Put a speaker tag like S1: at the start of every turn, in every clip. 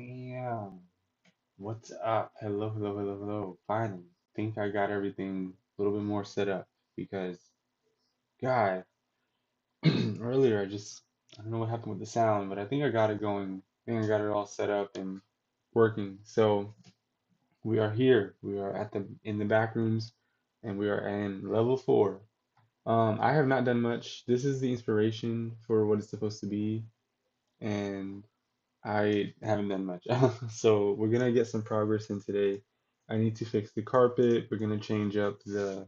S1: Bam. What's up? Hello, hello, hello, hello. Finally, think I got everything a little bit more set up because, God, earlier I don't know what happened with the sound, but I think I got it going. I think I got it all set up and working. So we are here. We are in the back rooms, and we are in level 4. I have not done much. This is the inspiration for what it's supposed to be, and I haven't done much. So we're gonna get some progress in today. I need to fix the carpet. We're gonna change up the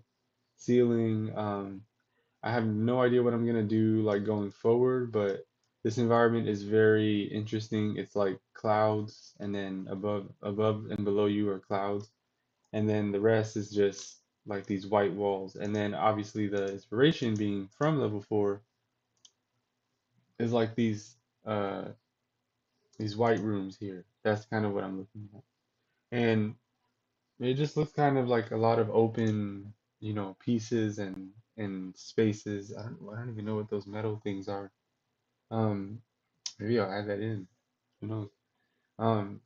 S1: ceiling. I have no idea what I'm gonna do like going forward, but this environment is very interesting. It's like clouds, and then above and below you are clouds, and then the rest is just like these white walls. And then obviously the inspiration being from level 4 is like uh these white rooms here. That's kind of what I'm looking at. And it just looks kind of like a lot of open, pieces and spaces. I don't even know what those metal things are. Um, Maybe I'll add that in. Who knows? Um,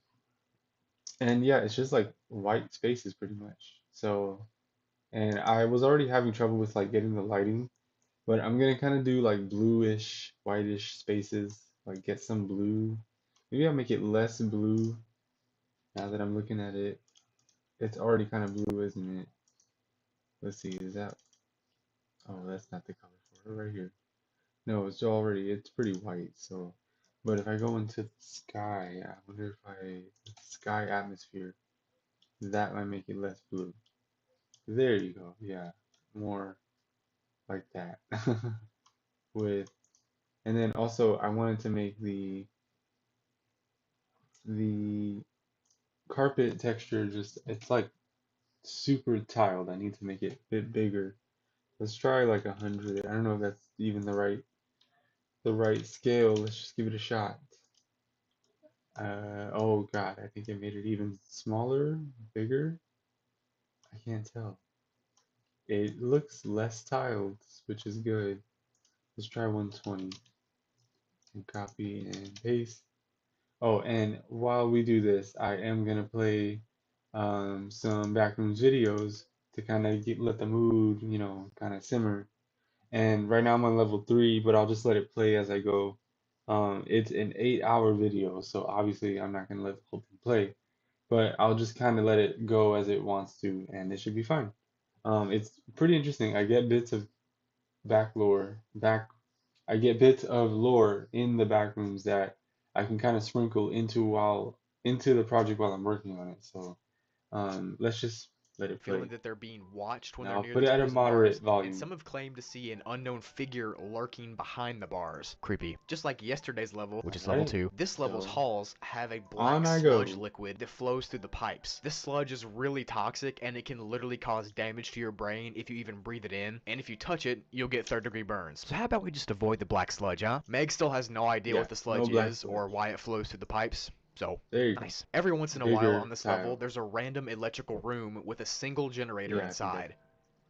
S1: and yeah, it's just like white spaces pretty much. So, and I was already having trouble with like getting the lighting, but I'm gonna kind of do like bluish, whitish spaces, like get some blue. Maybe I'll make it less blue now that I'm looking at it. It's already kind of blue, isn't it? Let's see, is that, oh, that's not the color for it right here. No, it's pretty white, so, but if I go into the sky, I wonder if sky atmosphere, that might make it less blue. There you go, yeah, more like that. With, and then also I wanted to make the carpet texture just, it's like super tiled. I need to make it a bit bigger. Let's try like 100. I don't know if that's even the right scale. Let's just give it a shot. Oh God, I think I made it even smaller, bigger. I can't tell. It looks less tiled, which is good. Let's try 120 and copy and paste. Oh, and while we do this, I am gonna play some Backrooms videos to kind of let the mood, kind of simmer. And right now I'm on level 3, but I'll just let it play as I go. It's an 8-hour video, so obviously I'm not gonna let the whole thing play, but I'll just kind of let it go as it wants to, and it should be fine. It's pretty interesting. I get bits of back lore, back. I get bits of lore in the back rooms that I can kind of sprinkle into the project while I'm working on it. So let's just let it
S2: Feeling
S1: play.
S2: that they're being watched when
S1: Now
S2: they're
S1: I'll
S2: near
S1: put it
S2: these
S1: at a
S2: prison
S1: moderate
S2: bars, and
S1: volume.
S2: some have claimed to see an unknown figure lurking behind the bars. Creepy. Just like yesterday's level, which
S1: All
S2: is level
S1: right,
S2: 2, this level's
S1: so
S2: halls have a
S1: on
S2: black
S1: I
S2: sludge
S1: go.
S2: liquid that flows through the pipes. This sludge is really toxic, and it can literally cause damage to your brain if you even breathe it in, and if you touch it, you'll get third-degree burns. So how about we just avoid the black sludge, huh? Meg still has no idea
S1: Yeah,
S2: what the
S1: no
S2: sludge
S1: black
S2: is or
S1: sludge.
S2: why it flows through the pipes. So,
S1: There you go.
S2: nice. Every once in a while on
S1: Bigger
S2: this level,
S1: tile.
S2: there's a random electrical room with a single generator
S1: Yeah, I think
S2: inside,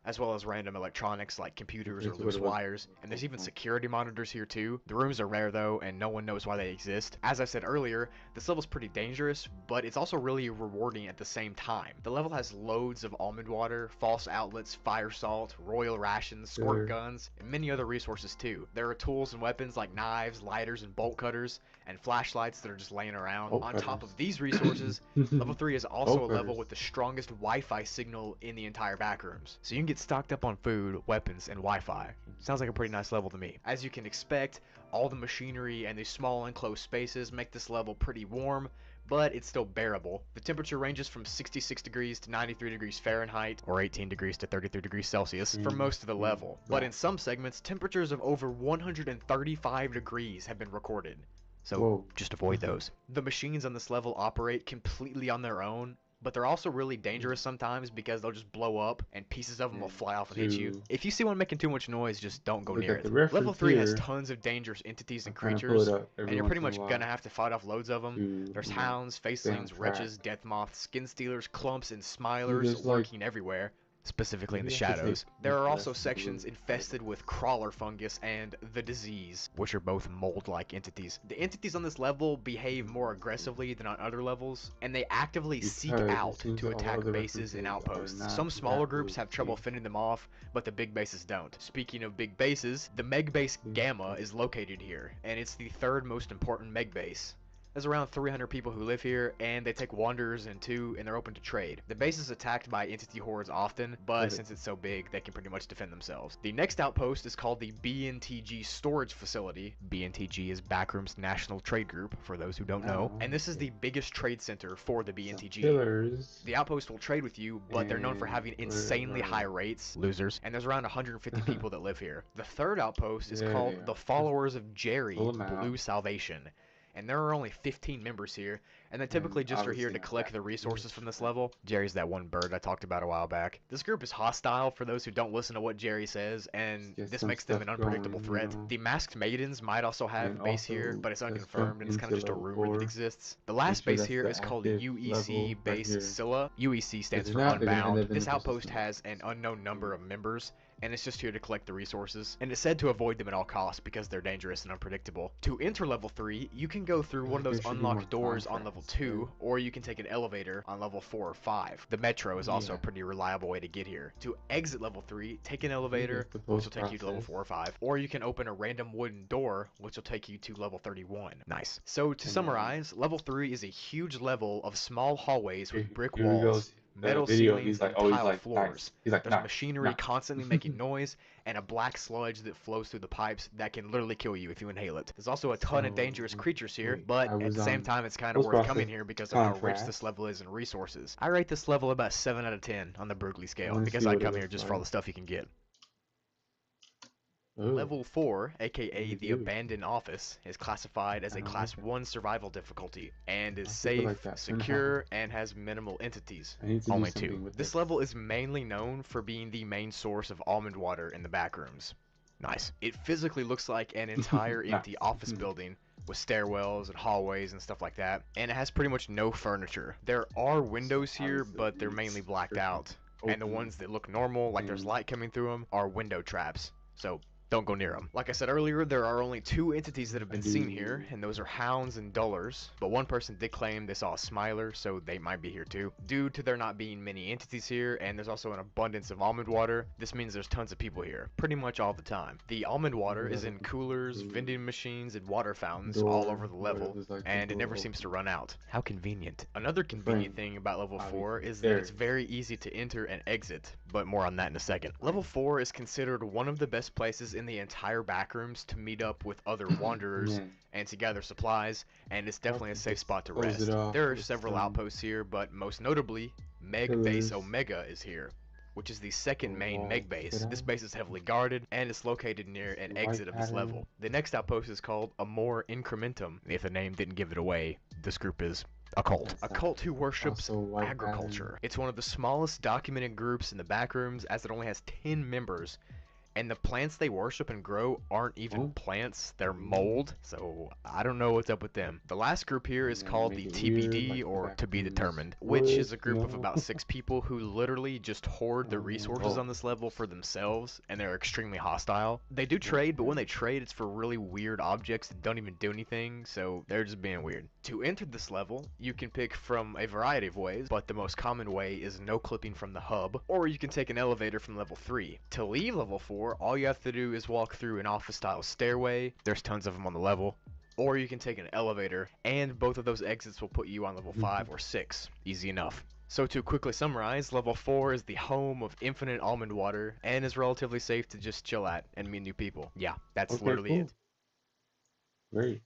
S2: as well as random electronics like computers or
S1: compared to what
S2: loose
S1: it was
S2: wires, and there's even
S1: before.
S2: security monitors here too. The rooms are rare though, and no one knows why they exist. As I said earlier, this level's pretty dangerous, but it's also really rewarding at the same time. The level has loads of almond water, false outlets, fire salt, royal rations, squirt
S1: Sure.
S2: guns, and many other resources too. There are tools and weapons like knives, lighters, and bolt cutters, and flashlights that are just laying around.
S1: Bolt
S2: On top
S1: cutters.
S2: of these resources, Level 3 is also
S1: Bolt
S2: a level
S1: cutters.
S2: with the strongest Wi-Fi signal in the entire backrooms. So you can get stocked up on food, weapons, and Wi-Fi. Sounds like a pretty nice level to me. As you can expect, all the machinery and these small enclosed spaces make this level pretty warm, but it's still bearable. The temperature ranges from 66 degrees to 93 degrees Fahrenheit, or 18 degrees to 33 degrees Celsius, for
S1: Green,
S2: most of the
S1: green,
S2: level. But in
S1: black.
S2: some segments, temperatures of over 135 degrees have been recorded. So
S1: Whoa.
S2: just avoid those. The machines on this level operate completely on their own, but they're also really dangerous sometimes because they'll just blow up and pieces of them will
S1: And
S2: fly off and hit you.
S1: to
S2: If you see one making too much noise, just don't go
S1: look
S2: near
S1: at
S2: it.
S1: the
S2: Level
S1: reference
S2: 3 has
S1: here,
S2: tons of dangerous entities
S1: I
S2: and
S1: kind of pull it
S2: creatures,
S1: up
S2: and
S1: every
S2: you're pretty
S1: once in a
S2: much gonna
S1: while
S2: have to fight off loads of them.
S1: to,
S2: There's hounds,
S1: stay on
S2: facelings,
S1: track.
S2: wretches, death moths, skin stealers, clumps, and
S1: See,
S2: smilers
S1: there's like
S2: lurking everywhere. specifically in the
S1: Maybe I should take
S2: shadows. There are also
S1: less
S2: sections
S1: blue.
S2: infested with crawler fungus and the disease, which are both mold-like entities. The entities on this level behave more aggressively than on other levels, and they actively seek
S1: Because it
S2: out
S1: seems
S2: to
S1: that all
S2: attack
S1: other
S2: bases and
S1: references are
S2: outposts.
S1: not
S2: Some smaller
S1: that
S2: groups have trouble
S1: blue.
S2: fending them off, but the big bases don't. Speaking of big bases, the Meg Base Gamma is located here, and it's the third most important Meg Base. There's around 300 people who live here, and they take wanderers in too, and they're open to trade. The base is attacked by entity hordes often, but since it's so big, they can pretty much defend themselves. The next outpost is called the BNTG Storage Facility. BNTG is Backrooms National Trade Group, for those who don't know, and this is the biggest trade center for the BNTG.
S1: Pillars.
S2: The outpost will trade with you, but they're known for having insanely high rates, losers, and there's around 150 people that live here. The third outpost is called the Followers of Jerry Blue Salvation, and there are only 15 members here, and they typically just are here to collect the resources from this level. Jerry's that one bird I talked about a while back. This group is hostile for those who don't listen to what Jerry says, and this makes them an unpredictable threat. The Masked Maidens might also have a base here, but it's unconfirmed, and it's kind of just a rumor that exists. The last base here is called UEC Base Scylla. UEC stands for Unbound. This outpost has an unknown number of members, and it's just here to collect the resources, and it's said to avoid them at all costs because they're dangerous and unpredictable. To enter level 3, you can go through one of those unlocked doors on level 2, or you can take an elevator on level 4 or 5. The metro is also a pretty reliable way to get here. To exit level 3, take an elevator, which will take you to level 4 or 5, or you can open a random wooden door, which will take you to level 31. Nice. So to summarize, level 3 is a huge level of small hallways with brick walls, metal ceilings, and tile floors. There's machinery constantly making noise, and a black sludge that flows through the pipes that can literally kill you if you inhale it. There's also a ton of dangerous creatures here, but at the same time, it's kind of worth coming here because of how rich this level is in resources. I rate this level about 7 out of 10 on the Brugly scale because I come here just for all the stuff you can get. Level 4, aka the Abandoned Office, is classified as a Class 1 survival difficulty, and is safe, secure, and has minimal entities. Only 2. This level is mainly known for being the main source of almond water in the Backrooms. Nice. It physically looks like an entire empty office building, with stairwells and hallways and stuff like that, and it has pretty much no furniture. There are windows here, but they're mainly blacked out, and the ones that look normal, like there's light coming through them, are window traps. So don't go near them. Like I said earlier, there are only 2 entities that have been seen here, and those are hounds and dullars, but one person did claim they saw a smiler, so they might be here too. Due to there not being many entities here, and there's also an abundance of almond water, this means there's tons of people here, pretty much all the time. The almond water is in coolers, vending machines, and water fountains all over the level, and it never seems to run out. How convenient. Another convenient thing about level 4 is that it's very easy to enter and exit, but more on that in a second. Level 4 is considered one of the best places in the entire Backrooms to meet up with other wanderers and to gather supplies, and it's definitely a safe spot to rest. There are several outposts here, but most notably, Meg Base Omega is here, which is the second main Meg base. This base is heavily guarded, and it's located near an exit of this level. The next outpost is called Amor Incrementum. If the name didn't give it away, this group is a cult. A cult who worships agriculture. It's one of the smallest documented groups in the Backrooms, as it only has 10 members. And the plants they worship and grow aren't even plants, they're mold, so I don't know what's up with them. The last group here is called the TBD, or To Be Determined, which is a group of about 6 people who literally just hoard the resources on this level for themselves, and they're extremely hostile. They do trade, but when they trade, it's for really weird objects that don't even do anything, so they're just being weird. To enter this level, you can pick from a variety of ways, but the most common way is no clipping from the hub, or you can take an elevator from level 3. To leave level 4, all you have to do is walk through an office-style stairway. There's tons of them on the level. Or you can take an elevator, and both of those exits will put you on level 5 or 6. Easy enough. So to quickly summarize, level 4 is the home of infinite almond water, and is relatively safe to just chill at and meet new people. Yeah, that's literally it.
S1: Great.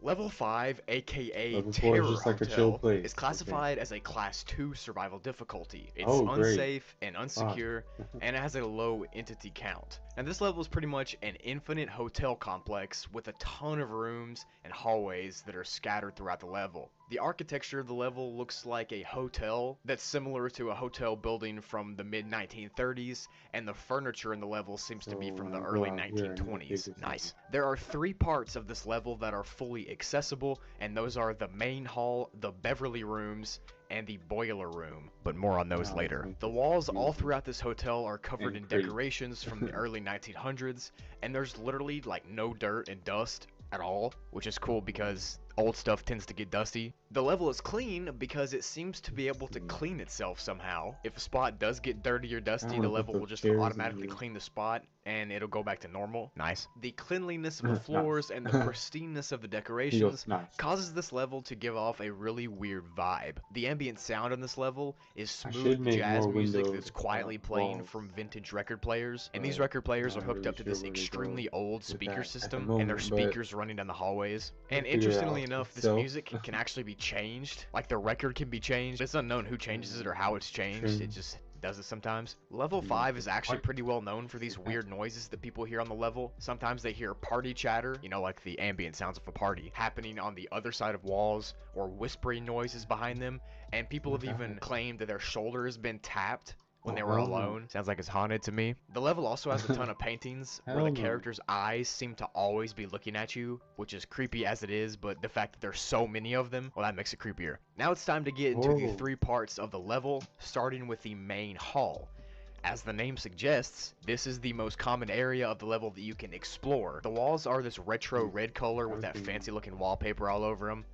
S2: Level 5, aka
S1: Level 4
S2: Terror
S1: is just like a
S2: Hotel,
S1: chill place.
S2: is classified as a Class 2 survival difficulty. It's
S1: Oh, great.
S2: unsafe and unsecure, and it has a low entity count. And this level is pretty much an infinite hotel complex with a ton of rooms and hallways that are scattered throughout the level. The architecture of the level looks like a hotel that's similar to a hotel building from the mid-1930s, and the furniture in the level seems to be from the early 1920s. Nice. There are 3 parts of this level that are fully easily accessible, and those are the main hall, the Beverly Rooms, and the boiler room, but more on those
S1: Wow, this
S2: later.
S1: makes
S2: The
S1: it
S2: walls all
S1: confusing
S2: throughout this hotel are covered
S1: and
S2: in
S1: crazy.
S2: decorations from the early 1900s, and there's literally like no dirt and dust at all, which is cool because old stuff tends to get dusty. The level is clean because it seems to be able to clean itself somehow. If a spot does get dirty or
S1: I
S2: dusty,
S1: wanna
S2: the
S1: put
S2: level
S1: those
S2: will just
S1: chairs in
S2: automatically
S1: here.
S2: clean the spot and it'll go back to normal. Nice. The cleanliness of the
S1: Nice.
S2: floors and the pristineness of the
S1: He goes,
S2: decorations
S1: nice.
S2: causes this level to give off a really weird vibe. The ambient sound on this level is
S1: I should
S2: smooth
S1: make
S2: jazz
S1: more
S2: music
S1: window
S2: that's quietly playing
S1: walls,
S2: from vintage record players, and these
S1: but
S2: record players are
S1: not
S2: hooked
S1: really
S2: up to
S1: sure
S2: this
S1: where to go
S2: extremely old
S1: with
S2: speaker
S1: that at the
S2: system, and there's
S1: moment, but
S2: speakers running down the hallways.
S1: we'll
S2: And
S1: figure it
S2: interestingly
S1: out
S2: enough, this
S1: itself.
S2: music can actually be changed. Like the record can be changed. It's unknown who changes it or how it's changed. It just does it sometimes. Level 5 is actually pretty well known for these weird noises that people hear on the level. Sometimes they hear party chatter, you know, like the ambient sounds of a party, happening on the other side of walls, or whispering noises behind them, and people have even claimed that their shoulder has been tapped when they were alone. Sounds like it's haunted to me. The level also has a ton of paintings where the
S1: Hell no.
S2: characters' eyes seem to always be looking at you, which is creepy as it is, but the fact that there's so many of them, well, that makes it creepier. Now it's time to get into the
S1: Horrible.
S2: 3 parts of the level, starting with the main hall. As the name suggests, this is the most common area of the level that you can explore. The walls are this retro red color with that fancy looking wallpaper all over them,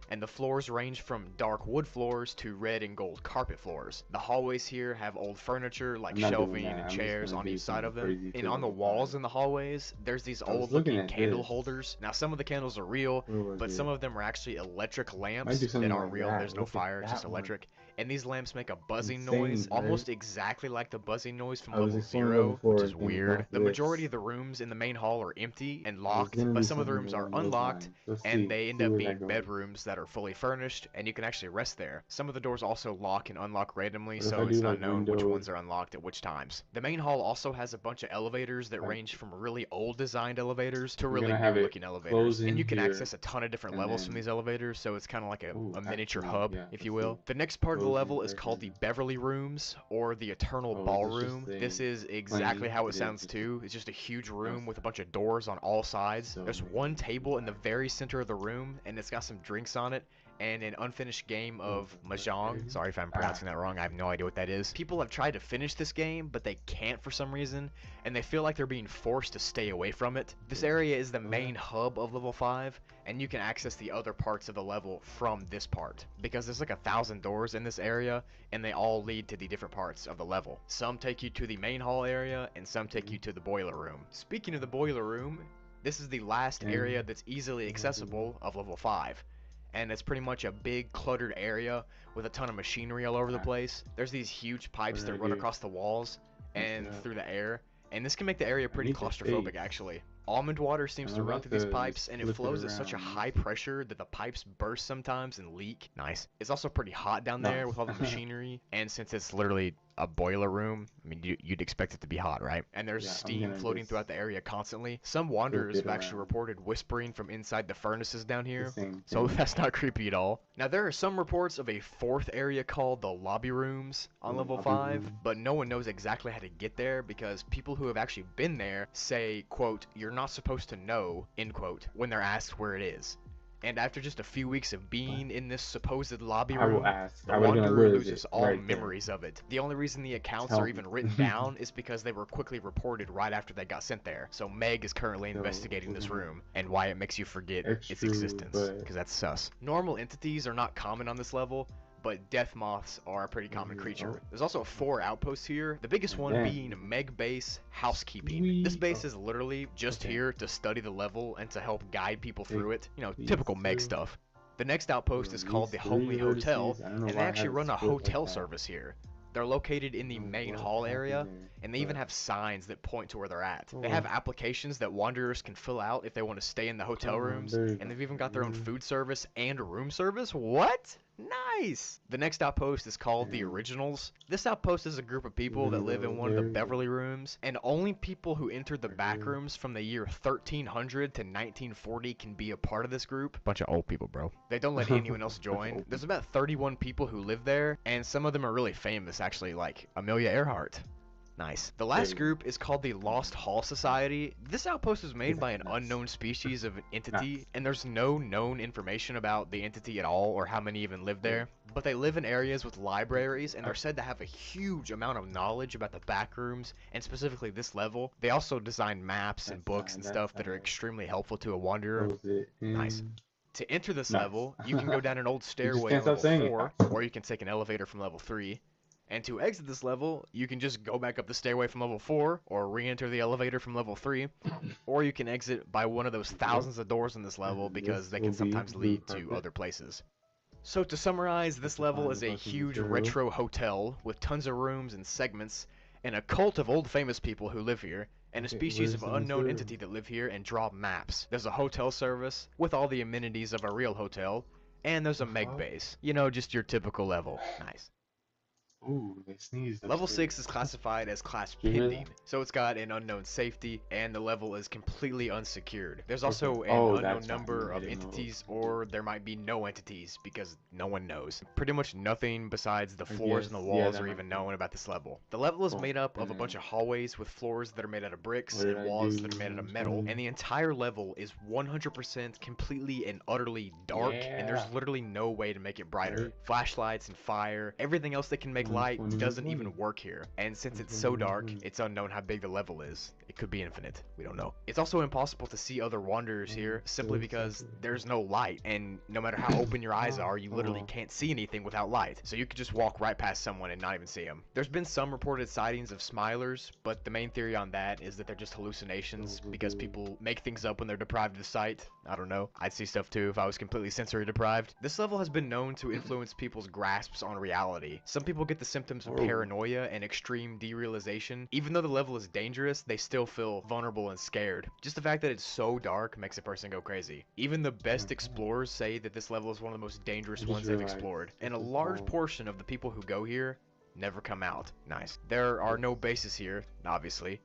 S2: and the floors range from dark wood floors to red and gold carpet floors. The hallways here have old furniture like
S1: I'm not doing
S2: shelving
S1: that.
S2: and
S1: I'm just
S2: chairs
S1: gonna
S2: on
S1: do
S2: each side of
S1: something
S2: them.
S1: crazy
S2: And
S1: to
S2: on the
S1: level
S2: walls
S1: 5.
S2: in the hallways, there's these
S1: I was
S2: old
S1: looking
S2: looking
S1: at
S2: candle
S1: this.
S2: holders. Now some of the candles are real,
S1: Where was
S2: but
S1: it?
S2: some of them are actually electric
S1: Might
S2: lamps
S1: do
S2: that
S1: something
S2: aren't
S1: like
S2: real.
S1: that.
S2: There's no
S1: Look at
S2: fire, it's just
S1: that one.
S2: electric. And these lamps make a buzzing
S1: Insane,
S2: noise,
S1: right?
S2: almost exactly like the buzzing noise from
S1: I was
S2: level
S1: exploring
S2: 0,
S1: level 4
S2: which is
S1: and came
S2: weird.
S1: across
S2: The majority
S1: this.
S2: of the rooms in the main hall are empty and
S1: I was
S2: locked,
S1: gonna
S2: but
S1: do
S2: some of the
S1: something
S2: rooms are
S1: along those
S2: unlocked,
S1: lines. Let's
S2: and
S1: see.
S2: they end
S1: See
S2: up
S1: where
S2: being
S1: that goes.
S2: bedrooms that are fully furnished, and you can actually rest there. Some of the doors also lock and unlock randomly,
S1: What if
S2: so
S1: I
S2: it's
S1: do
S2: not
S1: like
S2: known which
S1: windows?
S2: ones are unlocked at which times. The main hall also has a bunch of elevators that
S1: Like,
S2: range from really old designed elevators to
S1: we're
S2: really
S1: gonna have
S2: new
S1: it
S2: looking elevators.
S1: close
S2: And
S1: in
S2: you can
S1: here,
S2: access a ton of different
S1: and
S2: levels from
S1: then,
S2: these elevators, so it's kind of like
S1: ooh,
S2: a miniature
S1: actually,
S2: hub,
S1: yeah,
S2: if
S1: let's
S2: you will.
S1: see.
S2: The next part of the
S1: Close in
S2: level is
S1: there,
S2: called the
S1: and
S2: Beverly Rooms, or the Eternal
S1: oh, is this
S2: Ballroom.
S1: just
S2: This
S1: a
S2: is exactly
S1: plain?
S2: how it
S1: It is.
S2: sounds
S1: It's
S2: too. It's just a huge room
S1: awesome.
S2: with a bunch of doors on all sides.
S1: So
S2: There's one table in the very center of the room, and it's got some drinks on it, and an unfinished game of Mahjong. Sorry if I'm pronouncing that wrong, I have no idea what that is. People have tried to finish this game, but they can't for some reason, and they feel like they're being forced to stay away from it. This area is the main hub of level 5, and you can access the other parts of the level from this part, because there's like 1,000 doors in this area, and they all lead to the different parts of the level. Some take you to the main hall area, and some take you to the boiler room. Speaking of the boiler room, this is the last area that's easily accessible of level 5. And it's pretty much a big cluttered area with a ton of machinery all over the place. There's these huge pipes that run across the walls and through the air, and this can make the area pretty claustrophobic actually. Almond water seems to run through these pipes, and it flows at such a high pressure that the pipes burst sometimes and leak. Nice. It's also pretty hot down there with all the machinery, and since it's literally a boiler room, I mean, you'd expect it to be hot, right? And there's steam floating throughout the area constantly. Some wanderers have actually reported whispering from inside the furnaces down here, so that's not creepy at all. Now, there are some reports of a 4th area called the lobby rooms on level 5, but no one knows exactly how to get there because people who have actually been there say, quote, "You're not supposed to know," end quote, when they're asked where it is. And after just a few weeks of being in this supposed lobby room, the wanderer loses all memories of it. The only reason the accounts are even written down is because they were quickly reported right after they got sent there. So Meg is currently investigating this room and why it makes you forget its existence, because that's sus. Normal entities are not common on this level, but death moths are a pretty common creature. There's also 4 outposts here, the biggest one being Meg Base Housekeeping. This base is literally just here to study the level and to help guide people through it. You know, typical Meg stuff. The next outpost is called the Homely Hotel, and they actually run a hotel service here. They're located in the main hall area, and they even have signs that point to where they're at. They have applications that wanderers can fill out if they want to stay in the hotel rooms, and they've even got their own food service and room service. What? Nice! The next outpost is called the Originals. This outpost is a group of people that live in one of the Beverly Rooms, and only people who entered the Backrooms from the year 1300 to 1940 can be a part of this group. Bunch of old people, bro. They don't let anyone else join. There's about 31 people who live there, and some of them are really famous, actually, like Amelia Earhart. Nice. The
S1: There
S2: last
S1: you go.
S2: group is called the Lost Hall Society. This outpost was made by an
S1: Nice.
S2: unknown species of an entity,
S1: Nice.
S2: and there's no known information about the entity at all or how many even live
S1: Yeah.
S2: there. But they live in areas with libraries, and they're said to have a huge amount of knowledge about the backrooms, and specifically this level. They also designed maps and
S1: That's
S2: books and
S1: that's
S2: stuff that are extremely helpful to a wanderer.
S1: close it
S2: Nice.
S1: in.
S2: To enter this
S1: Nice.
S2: level, you can go down an old
S1: You just
S2: stairway
S1: can't
S2: at
S1: stop
S2: level
S1: saying it.
S2: 4, or you can take an elevator from level 3. And to exit this level, you can just go back up the stairway from level 4, or re-enter the elevator from level 3, or you can exit by one of those thousands of doors in this level because they can sometimes lead to other places. So to summarize, this level is a huge retro hotel with tons of rooms and segments, and a cult of old famous people who live here, and a species of unknown entity that live here and draw maps. There's a hotel service with all the amenities of a real hotel, and there's a meg base. You know, just your typical level. Nice.
S1: Ooh, they sneezed.
S2: Level 6 is classified as class pending, so it's got an unknown safety, and the level is completely unsecured. There's also an unknown number of entities, or there might be no entities, because no one knows. Pretty much nothing besides the floors and the walls are even known about this level. The level is made up of a bunch of hallways with floors that are made out of bricks and walls that are made out of metal, and the entire level is 100% completely and utterly dark, and there's literally no way to make it brighter. Flashlights and fire, everything else that can make light doesn't even work here, and since it's so dark, it's unknown how big the level is. It could be infinite, we don't know. It's also impossible to see other wanderers here simply because there's no light, and no matter how open your eyes are, you literally can't see anything without light, so you could just walk right past someone and not even see them. There's been some reported sightings of smilers, but the main theory on that is that they're just hallucinations because people make things up when they're deprived of sight. I don't know. I'd see stuff too if I was completely sensory deprived. This level has been known to influence people's grasps on reality. Some people get the symptoms of paranoia and extreme derealization. Even though the level is dangerous, they still feel vulnerable and scared. Just the fact that it's so dark makes a person go crazy. Even the best explorers say that this level is one of the most dangerous ones they've explored, and a large portion of the people who go here never come out. Nice. There are no bases here, obviously,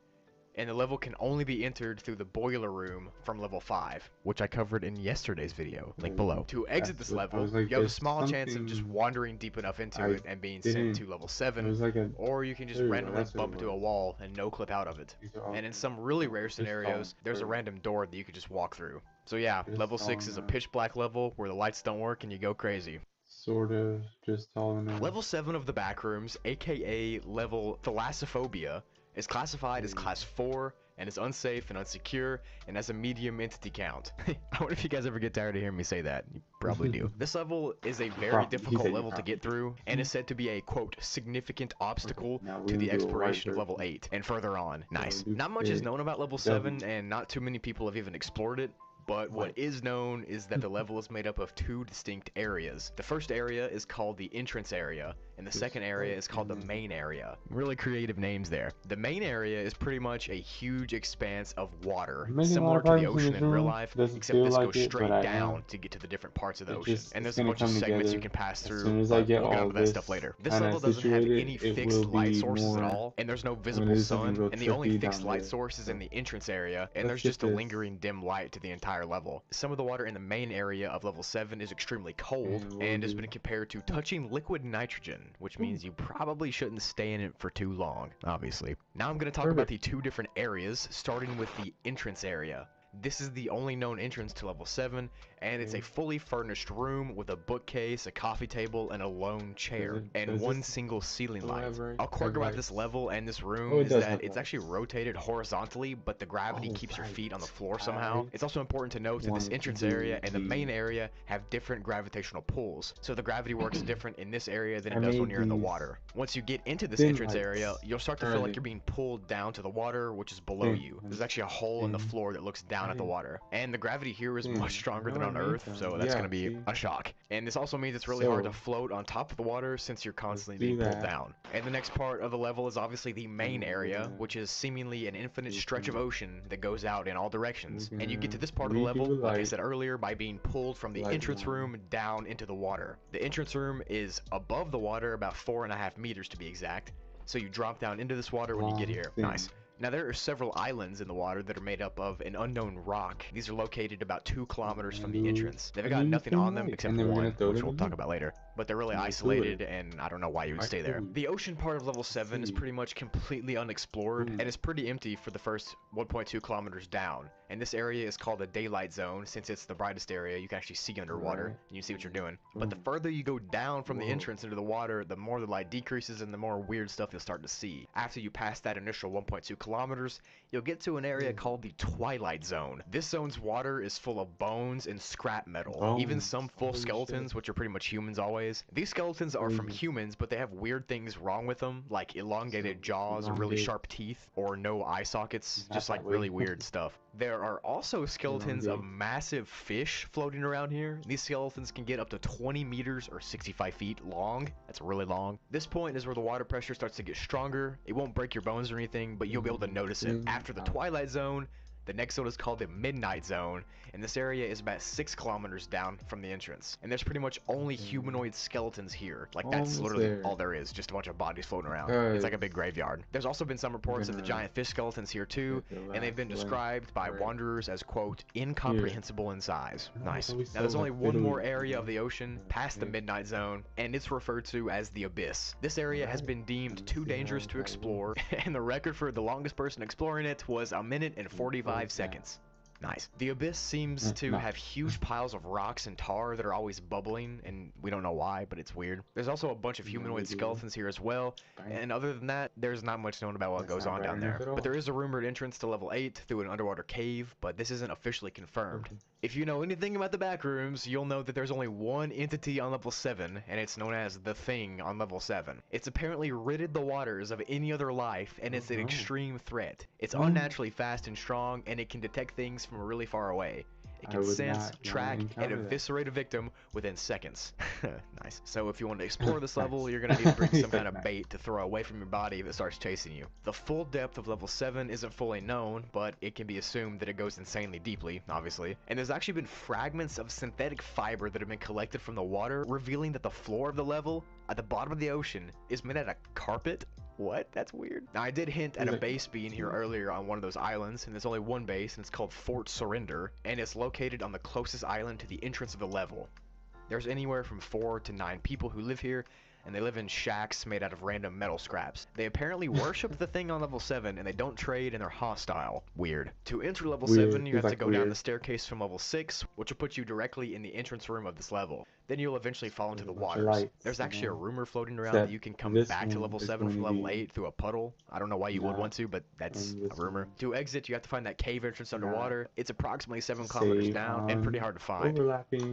S2: and the level can only be entered through the boiler room from level 5, which I covered in yesterday's video, link below. To exit this level, you have a small chance of just wandering deep enough into it and being sent to level 7, or you can just randomly bump into a wall and no clip out of it. And in some really rare scenarios, there's a random door that you could just walk through. So yeah, level 6 is a pitch black level where the lights don't work and you go crazy.
S1: Sort of, just tall enough.
S2: Level 7 of the Backrooms, aka level Thalassophobia, is classified as class 4 and is unsafe and unsecure and has a medium entity count. I wonder if you guys ever get tired of hearing me say that. You probably do. This level is a very difficult level to get through and is said to be a, quote, significant obstacle to the exploration of level 8 and further on. Nice. Not much is known about level 7 and not too many people have even explored it. But what is known is that the level is made up of 2 distinct areas. The first area is called the entrance area, and the second area is called the main area. Really creative names there. The main area is pretty much a huge expanse of water, similar to the ocean in real life, except this goes straight down to get to the different parts of the ocean. And there's a bunch of segments you can pass through, but we'll get onto that stuff later. This level doesn't have any fixed light sources at all, and there's no visible sun, and the only fixed light source is in the entrance area, and there's just a lingering dim light to the entire level. Some of the water in the main area of level 7 is extremely cold and has been compared to touching liquid nitrogen, which means you probably shouldn't stay in it for too long, obviously. Now I'm going to talk about the 2 different areas, starting with the entrance area. This is the only known entrance to level 7, and it's a fully furnished room with a bookcase, a coffee table, and a lone chair, and one single ceiling light. I'll quick about this level and this room is that it's actually rotated horizontally, but the gravity keeps your feet on the floor somehow. It's also important to note that this entrance area and the main area have different gravitational pulls, so the gravity works different in this area than it does when you're in the water. Once you get into this entrance area, you'll start to feel like you're being pulled down to the water, which is below you. There's actually a hole in the floor that looks down at the water, and the gravity here is much stronger than on Earth, so that's going to be a shock. And this also means it's really hard to float on top of the water since you're constantly being pulled down. And the next part of the level is obviously the main area, which is seemingly an infinite stretch of ocean that goes out in all directions. And you get to this part of the level, like I said earlier, by being pulled from the entrance room down into the water. The entrance room is above the water, about 4.5 meters to be exact. So you drop down into this water when you get here. Nice. Now there are several islands in the water that are made up of an unknown rock. These are located about 2 kilometers from the entrance. They've
S1: A
S2: got
S1: new
S2: nothing on them
S1: light.
S2: except
S1: And then we're gonna
S2: one,
S1: throw
S2: which
S1: them
S2: we'll
S1: in
S2: talk
S1: here.
S2: about later. But they're really
S1: And we'll do
S2: isolated,
S1: it.
S2: and I don't know why you would
S1: Alright,
S2: stay there.
S1: cool.
S2: The ocean part of level 7 is
S1: See.
S2: pretty much completely unexplored,
S1: Boom.
S2: and it's pretty empty for the first 1.2 kilometers down. And this area is called a daylight zone. Since it's the brightest area, you can actually see underwater,
S1: Right.
S2: and you see what you're doing. But the
S1: Boom.
S2: further you go down from the
S1: Whoa.
S2: entrance into the water, the more the light decreases and the more weird stuff you'll start to see. After you pass that initial 1.2 kilometers, you'll get to an area called the Twilight Zone. This zone's water is full of bones and scrap metal. Even
S1: Bones.
S2: some full
S1: Holy
S2: skeletons,
S1: shit.
S2: which are pretty much humans always. These skeletons are from
S1: Crazy.
S2: humans, but they have weird things wrong with them, like elongated
S1: So,
S2: jaws or really
S1: elongate.
S2: sharp teeth, or no eye sockets,
S1: Not
S2: just like
S1: that way.
S2: really weird stuff. There are also skeletons of
S1: Elongate.
S2: massive fish floating around here. These skeletons can get up to 20 meters or 65 feet long. That's really long. This point is where the water pressure starts to get stronger. It won't break your bones or anything, but you'll be able to notice it. After the Twilight Zone, the next zone is called the Midnight Zone, and this area is about 6 kilometers down from the entrance. And there's pretty much only humanoid skeletons here. Like, that's
S1: Almost
S2: literally
S1: there.
S2: all there is, just a bunch of bodies floating around.
S1: Guys.
S2: It's like a big graveyard. There's also been some reports of the
S1: gonna
S2: giant fish skeletons here too,
S1: get the
S2: and they've been
S1: last
S2: described by
S1: right.
S2: wanderers as, quote, incomprehensible in size.
S1: Oh,
S2: Nice.
S1: so we
S2: Now
S1: still
S2: there's only
S1: have
S2: one more
S1: Italy.
S2: area of the ocean past the Midnight Zone, and it's referred to as the Abyss. This area has been deemed too dangerous to explore, and the record for the longest person exploring it was 1 minute and 45 seconds. Nice. The Abyss seems to have huge piles of rocks and tar that are always bubbling, and we don't know why, but it's weird. There's also a bunch of humanoid skeletons here as well, and other than that, there's not much known about what goes on down there. But there is a rumored entrance to level 8 through an underwater cave, but this isn't officially confirmed. If you know anything about the Backrooms, you'll know that there's only one entity on level 7, and it's known as the Thing on level 7. It's apparently ridded the waters of any other life, and it's an extreme threat. It's unnaturally fast and strong, and it can detect things from really far away. It can sense, track, and eviscerate a victim within seconds. Nice. So if you want to explore this level, you're going to need to bring some kind of bait to throw away from your body if it starts chasing you. The full depth of level 7 isn't fully known, but it can be assumed that it goes insanely deeply, obviously. And there's actually been fragments of synthetic fiber that have been collected from the water, revealing that the floor of the level, at the bottom of the ocean, is made out of carpet. What? That's weird. Now, I did hint at a base being here earlier on one of those islands, and there's only one base, and it's called Fort Surrender, and it's located on the closest island to the entrance of the level. There's anywhere from 4 to 9 people who live here, and they live in shacks made out of random metal scraps. They apparently worship the Thing on level 7, and they don't trade, and they're hostile. Weird. To enter level 7, you have to go down the staircase from level 6, which will put you directly in the entrance room of this level. Then you'll eventually fall into the waters. There's actually a rumor floating around that you can come back to level 7 from level 8 through a puddle. I don't know why you would want to, but that's a rumor. To exit, you have to find that cave entrance underwater. It's approximately 7 kilometers down and pretty hard to find.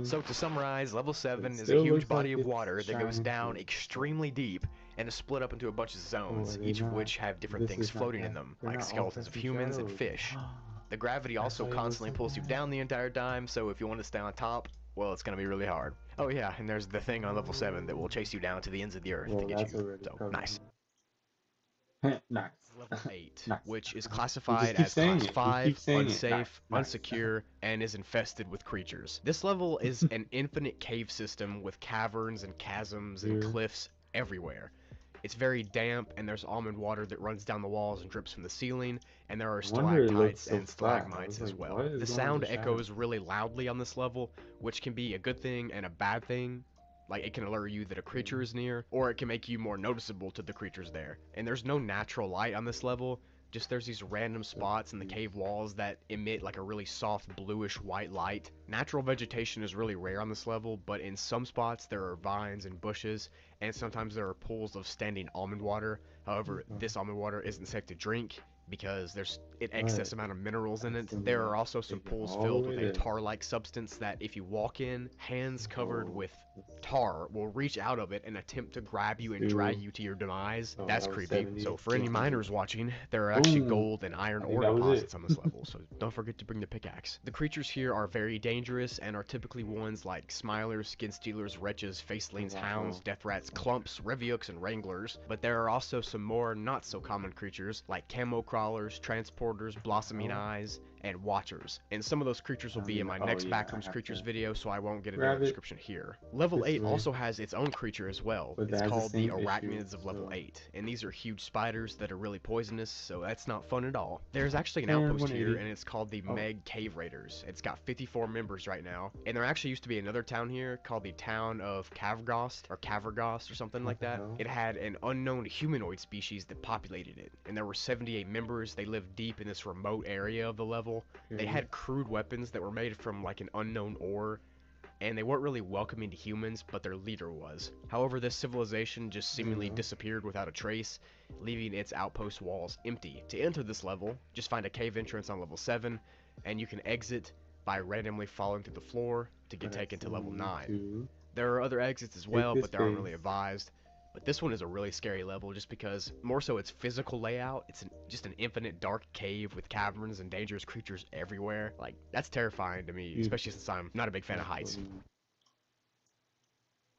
S2: So to summarize, level 7 is a huge body of water that goes down extremely deep and is split up into a bunch of zones, each of which have different things floating in them, like skeletons of humans and fish. The gravity also constantly pulls you down the entire time, so if you want to stay on top, well, it's going to be really hard. Oh yeah, and there's the Thing on level 7 that will chase you down to the ends of the earth to get you. So, nice.
S1: Nice.
S2: Level 8,
S1: Nice.
S2: which is classified as Class 5, unsafe,
S1: Nice.
S2: unsecure, and is infested with creatures. This level is an infinite cave system with caverns and chasms and cliffs everywhere. It's very damp, and there's almond water that runs down the walls and drips from the ceiling, and there are stalactites and stalagmites as well. The sound echoes really loudly on this level, which can be a good thing and a bad thing. Like, it can alert you that a creature is near, or it can make you more noticeable to the creatures there. And there's no natural light on this level, just there's these random spots in the cave walls that emit like a really soft bluish white light. Natural vegetation is really rare on this level, but in some spots there are vines and bushes, and sometimes there are pools of standing almond water. However, this almond water isn't safe to drink because there's an excess amount of minerals in it. There are also some pools filled with a tar-like substance that if you walk in, hands covered with tar will reach out of it and attempt to grab you and drag you to your demise. That's creepy. So for any miners watching, there are actually gold and iron ore deposits on this level, so don't forget to bring the pickaxe. The creatures here are very dangerous and are typically ones like smilers, skin stealers, wretches, facelings, hounds, death rats, clumps, reviooks, and wranglers. But there are also some more not so common creatures like camo crawlers, transporters, blossoming eyes, and Watchers. And some of those creatures will be in my
S1: Oh
S2: next
S1: yeah, I
S2: Backrooms
S1: have
S2: creatures
S1: to
S2: video, so I won't get into the
S1: grab it
S2: description here. Level
S1: this
S2: 8
S1: way,
S2: also has its own creature as well.
S1: but
S2: It's
S1: that has the
S2: called the
S1: same issue.
S2: Arachnids of level
S1: So
S2: 8, and these are huge spiders that are really poisonous, so that's not fun at all. There's actually an
S1: and
S2: outpost here,
S1: 180.
S2: and it's called the
S1: Oh,
S2: Meg Cave Raiders. It's got 54 members right now, and there actually used to be another town here called the town of Cavergost or something
S1: what
S2: like
S1: the
S2: that.
S1: hell?
S2: It had an unknown humanoid species that populated it, and there were 78 members. They lived deep in this remote area of the level. They
S1: Okay.
S2: had crude weapons that were made from like an unknown ore, and they weren't really welcoming to humans, but their leader was. However, this civilization just seemingly
S1: Yeah.
S2: disappeared without a trace, leaving its outpost walls empty. To enter this level, just find a cave entrance on level 7, and you can exit by randomly falling through the floor to get
S1: But I
S2: taken to
S1: still
S2: level
S1: need
S2: 9.
S1: to
S2: There are other exits as
S1: take
S2: well,
S1: this
S2: but they aren't really
S1: base.
S2: advised. But this one is a really scary level just because, more so its physical layout, it's just an infinite dark cave with caverns and dangerous creatures everywhere. Like, that's terrifying to me,
S1: Dude,
S2: especially since I'm not a big fan of heights.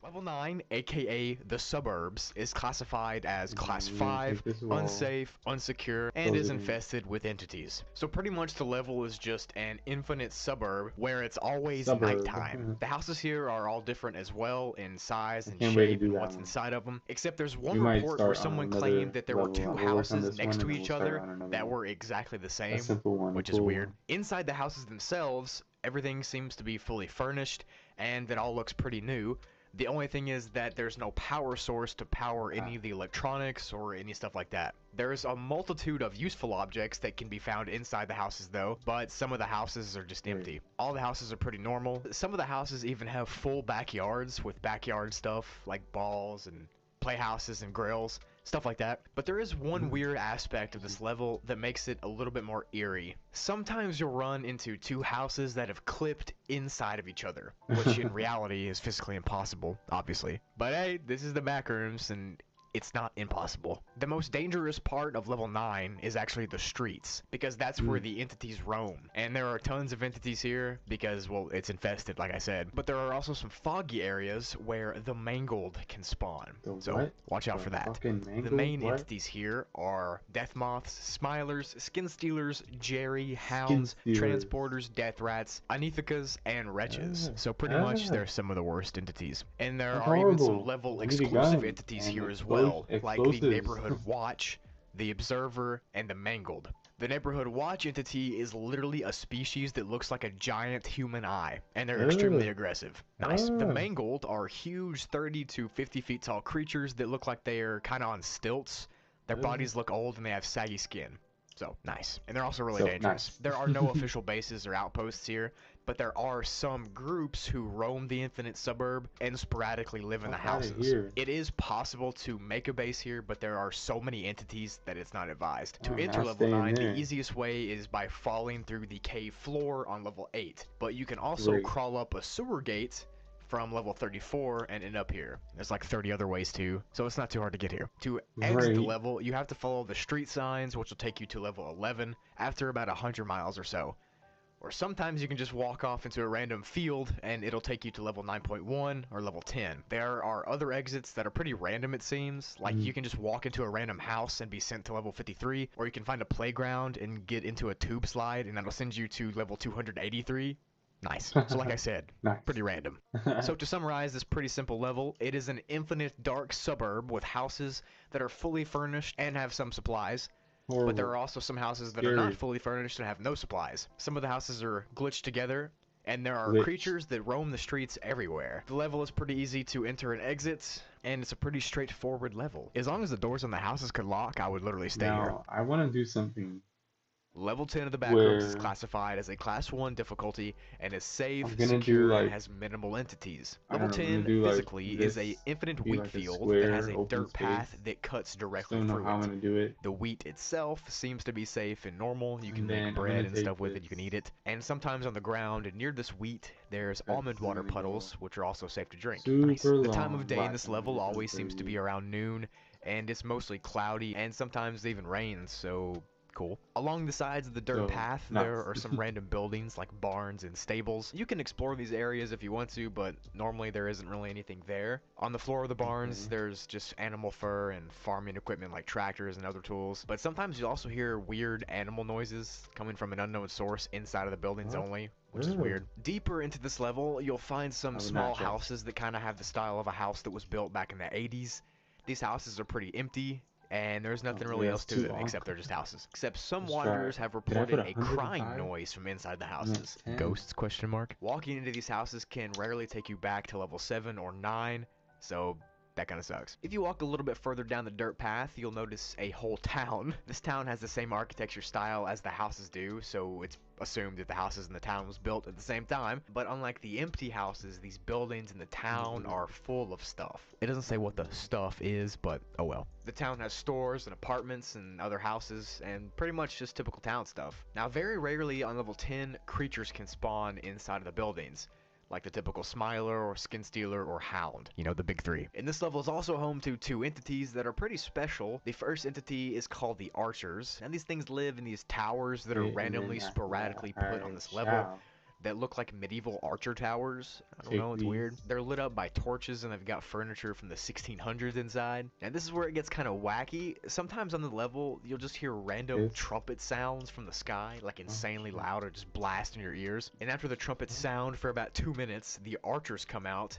S2: Level 9, aka the Suburbs, is classified as Class
S1: We're gonna
S2: 5,
S1: take this wall,
S2: unsafe, unsecure, and
S1: close
S2: is
S1: it in.
S2: infested with entities. So pretty much the level is just an infinite suburb where it's always
S1: Suburb.
S2: nighttime. The houses here are all different as well in size
S1: I
S2: and
S1: can't wait to
S2: shape
S1: do
S2: and
S1: that
S2: what's
S1: one.
S2: inside of them, except there's one
S1: We might
S2: report where
S1: start on
S2: someone
S1: another
S2: claimed that there were
S1: level.
S2: 2
S1: We'll work on
S2: houses
S1: this
S2: next
S1: one,
S2: to
S1: and then
S2: each
S1: we'll start
S2: other
S1: on another
S2: that
S1: one.
S2: were exactly the
S1: A
S2: same,
S1: simple one,
S2: which
S1: a
S2: is
S1: cool
S2: weird.
S1: one.
S2: Inside the houses themselves, everything seems to be fully furnished, and it all looks pretty new. The only thing is that there's no power source to power any of the electronics or any stuff like that. There's a multitude of useful objects that can be found inside the houses though, but some of the houses are just empty. All the houses are pretty normal. Some of the houses even have full backyards with backyard stuff like balls and playhouses and grills, stuff like that. But there is one weird aspect of this level that makes it a little bit more eerie. Sometimes you'll run into 2 houses that have clipped inside of each other, which in reality is physically impossible, obviously. But hey, this is the Backrooms, and it's not impossible. The most dangerous part of level 9 is actually the streets, because that's where the entities roam. And there are tons of entities here because, well, it's infested, like I said. But there are also some foggy areas where the mangled can spawn. So watch out for that. The main entities here are death moths, smilers, skin stealers, Jerry, hounds, transporters, death rats, anithicas, and wretches. So pretty much they're some of the worst entities. And there are even some level exclusive entities here as well, like the Neighborhood Watch, the Observer, and the Mangled. The Neighborhood Watch entity is literally a species that looks like a giant human eye, and they're extremely aggressive. Nice. The Mangled are huge 30 to 50 feet tall creatures that look like they're kind of on stilts. Their bodies look old and they have saggy skin. So, nice. And they're also really dangerous. There are no official bases or outposts here, but there are some groups who roam the infinite suburb and sporadically live in the houses. It is possible to make a base here, but there are so many entities that it's not advised. To enter level 9, the easiest way is by falling through the cave floor on level 8, but you can also crawl up a sewer gate from level 34 and end up here. There's like 30 other ways too, so it's not too hard to get here. To exit the level, you have to follow the street signs, which will take you to level 11 after about 100 miles or so. Or sometimes you can just walk off into a random field and it'll take you to level 9.1 or level 10. There are other exits that are pretty random, it seems. Like you can just walk into a random house and be sent to level 53, or you can find a playground and get into a tube slide and that'll send you to level 283. Nice. So like I said, pretty random. So to summarize this pretty simple level, it is an infinite dark suburb with houses that are fully furnished and have some supplies. But there are also some houses that are not fully furnished and have no supplies. Some of the houses are glitched together, and there are creatures that roam the streets everywhere. The level is pretty easy to enter and exit, and it's a pretty straightforward level. As long as the doors on the houses could lock, I would literally stay here.
S1: I want to do something.
S2: Level 10 of the Backrooms is classified as a Class 1 difficulty and is safe, secure, and has minimal entities. Level 10 physically is a infinite wheat field that has a dirt path that cuts directly through it. The wheat itself seems to be safe and normal. You can make bread and stuff with it, you can eat it. And sometimes on the ground and near this wheat, there's almond water puddles, which are also safe to drink. Nice. The time of day in this level always seems to be around noon, and it's mostly cloudy, and sometimes it even rains, so Cool. Along the sides of the dirt
S1: So
S2: path, there
S1: nuts.
S2: are some random buildings like barns and stables. You can explore these areas if you want to, but normally there isn't really anything there. On the floor of the barns,
S1: Okay.
S2: there's just animal fur and farming equipment like tractors and other tools. But sometimes you also hear weird animal noises coming from an unknown source inside of the buildings
S1: What?
S2: only, which is
S1: Ugh.
S2: weird. Deeper into this level, you'll find some
S1: I would
S2: small
S1: not trust.
S2: houses that kind of have the style of a house that was built back in the 80s. These houses are pretty empty, and there's
S1: Oh
S2: nothing really
S1: yeah,
S2: else
S1: it's
S2: to
S1: too
S2: them
S1: long.
S2: except they're just houses. Except some
S1: Let's try
S2: wanderers
S1: it.
S2: have
S1: Did I put
S2: reported a crying
S1: 105?
S2: noise from inside the
S1: I'm at
S2: houses.
S1: 10.
S2: Ghosts? Question mark. Walking into these houses can rarely take you back to level 7 or 9, so that kind of sucks. If you walk a little bit further down the dirt path, you'll notice a whole town. This town has the same architecture style as the houses do, so it's assumed that the houses in the town was built at the same time. But unlike the empty houses, these buildings in the town are full of stuff. It doesn't say what the stuff is, but oh well. The town has stores and apartments and other houses, and pretty much just typical town stuff. Now, very rarely on level 10, creatures can spawn inside of the buildings, like the typical Smiler or Skin Stealer or Hound, you know, the big three. And this level is also home to two entities that are pretty special. The first entity is called the Archers, and these things live in these towers that are
S1: Okay, and
S2: randomly,
S1: then after that,
S2: sporadically put on
S1: I
S2: this level
S1: shall
S2: that look like medieval archer towers. I don't
S1: take
S2: know, it's
S1: these.
S2: weird. They're lit up by torches and they've got furniture from the 1600s inside. And this is where it gets kind of wacky. Sometimes on the level, you'll just hear random
S1: This.
S2: trumpet sounds from the sky, like insanely
S1: shit.
S2: loud or just blast in your ears. And after the trumpets sound for about 2 minutes, the archers come out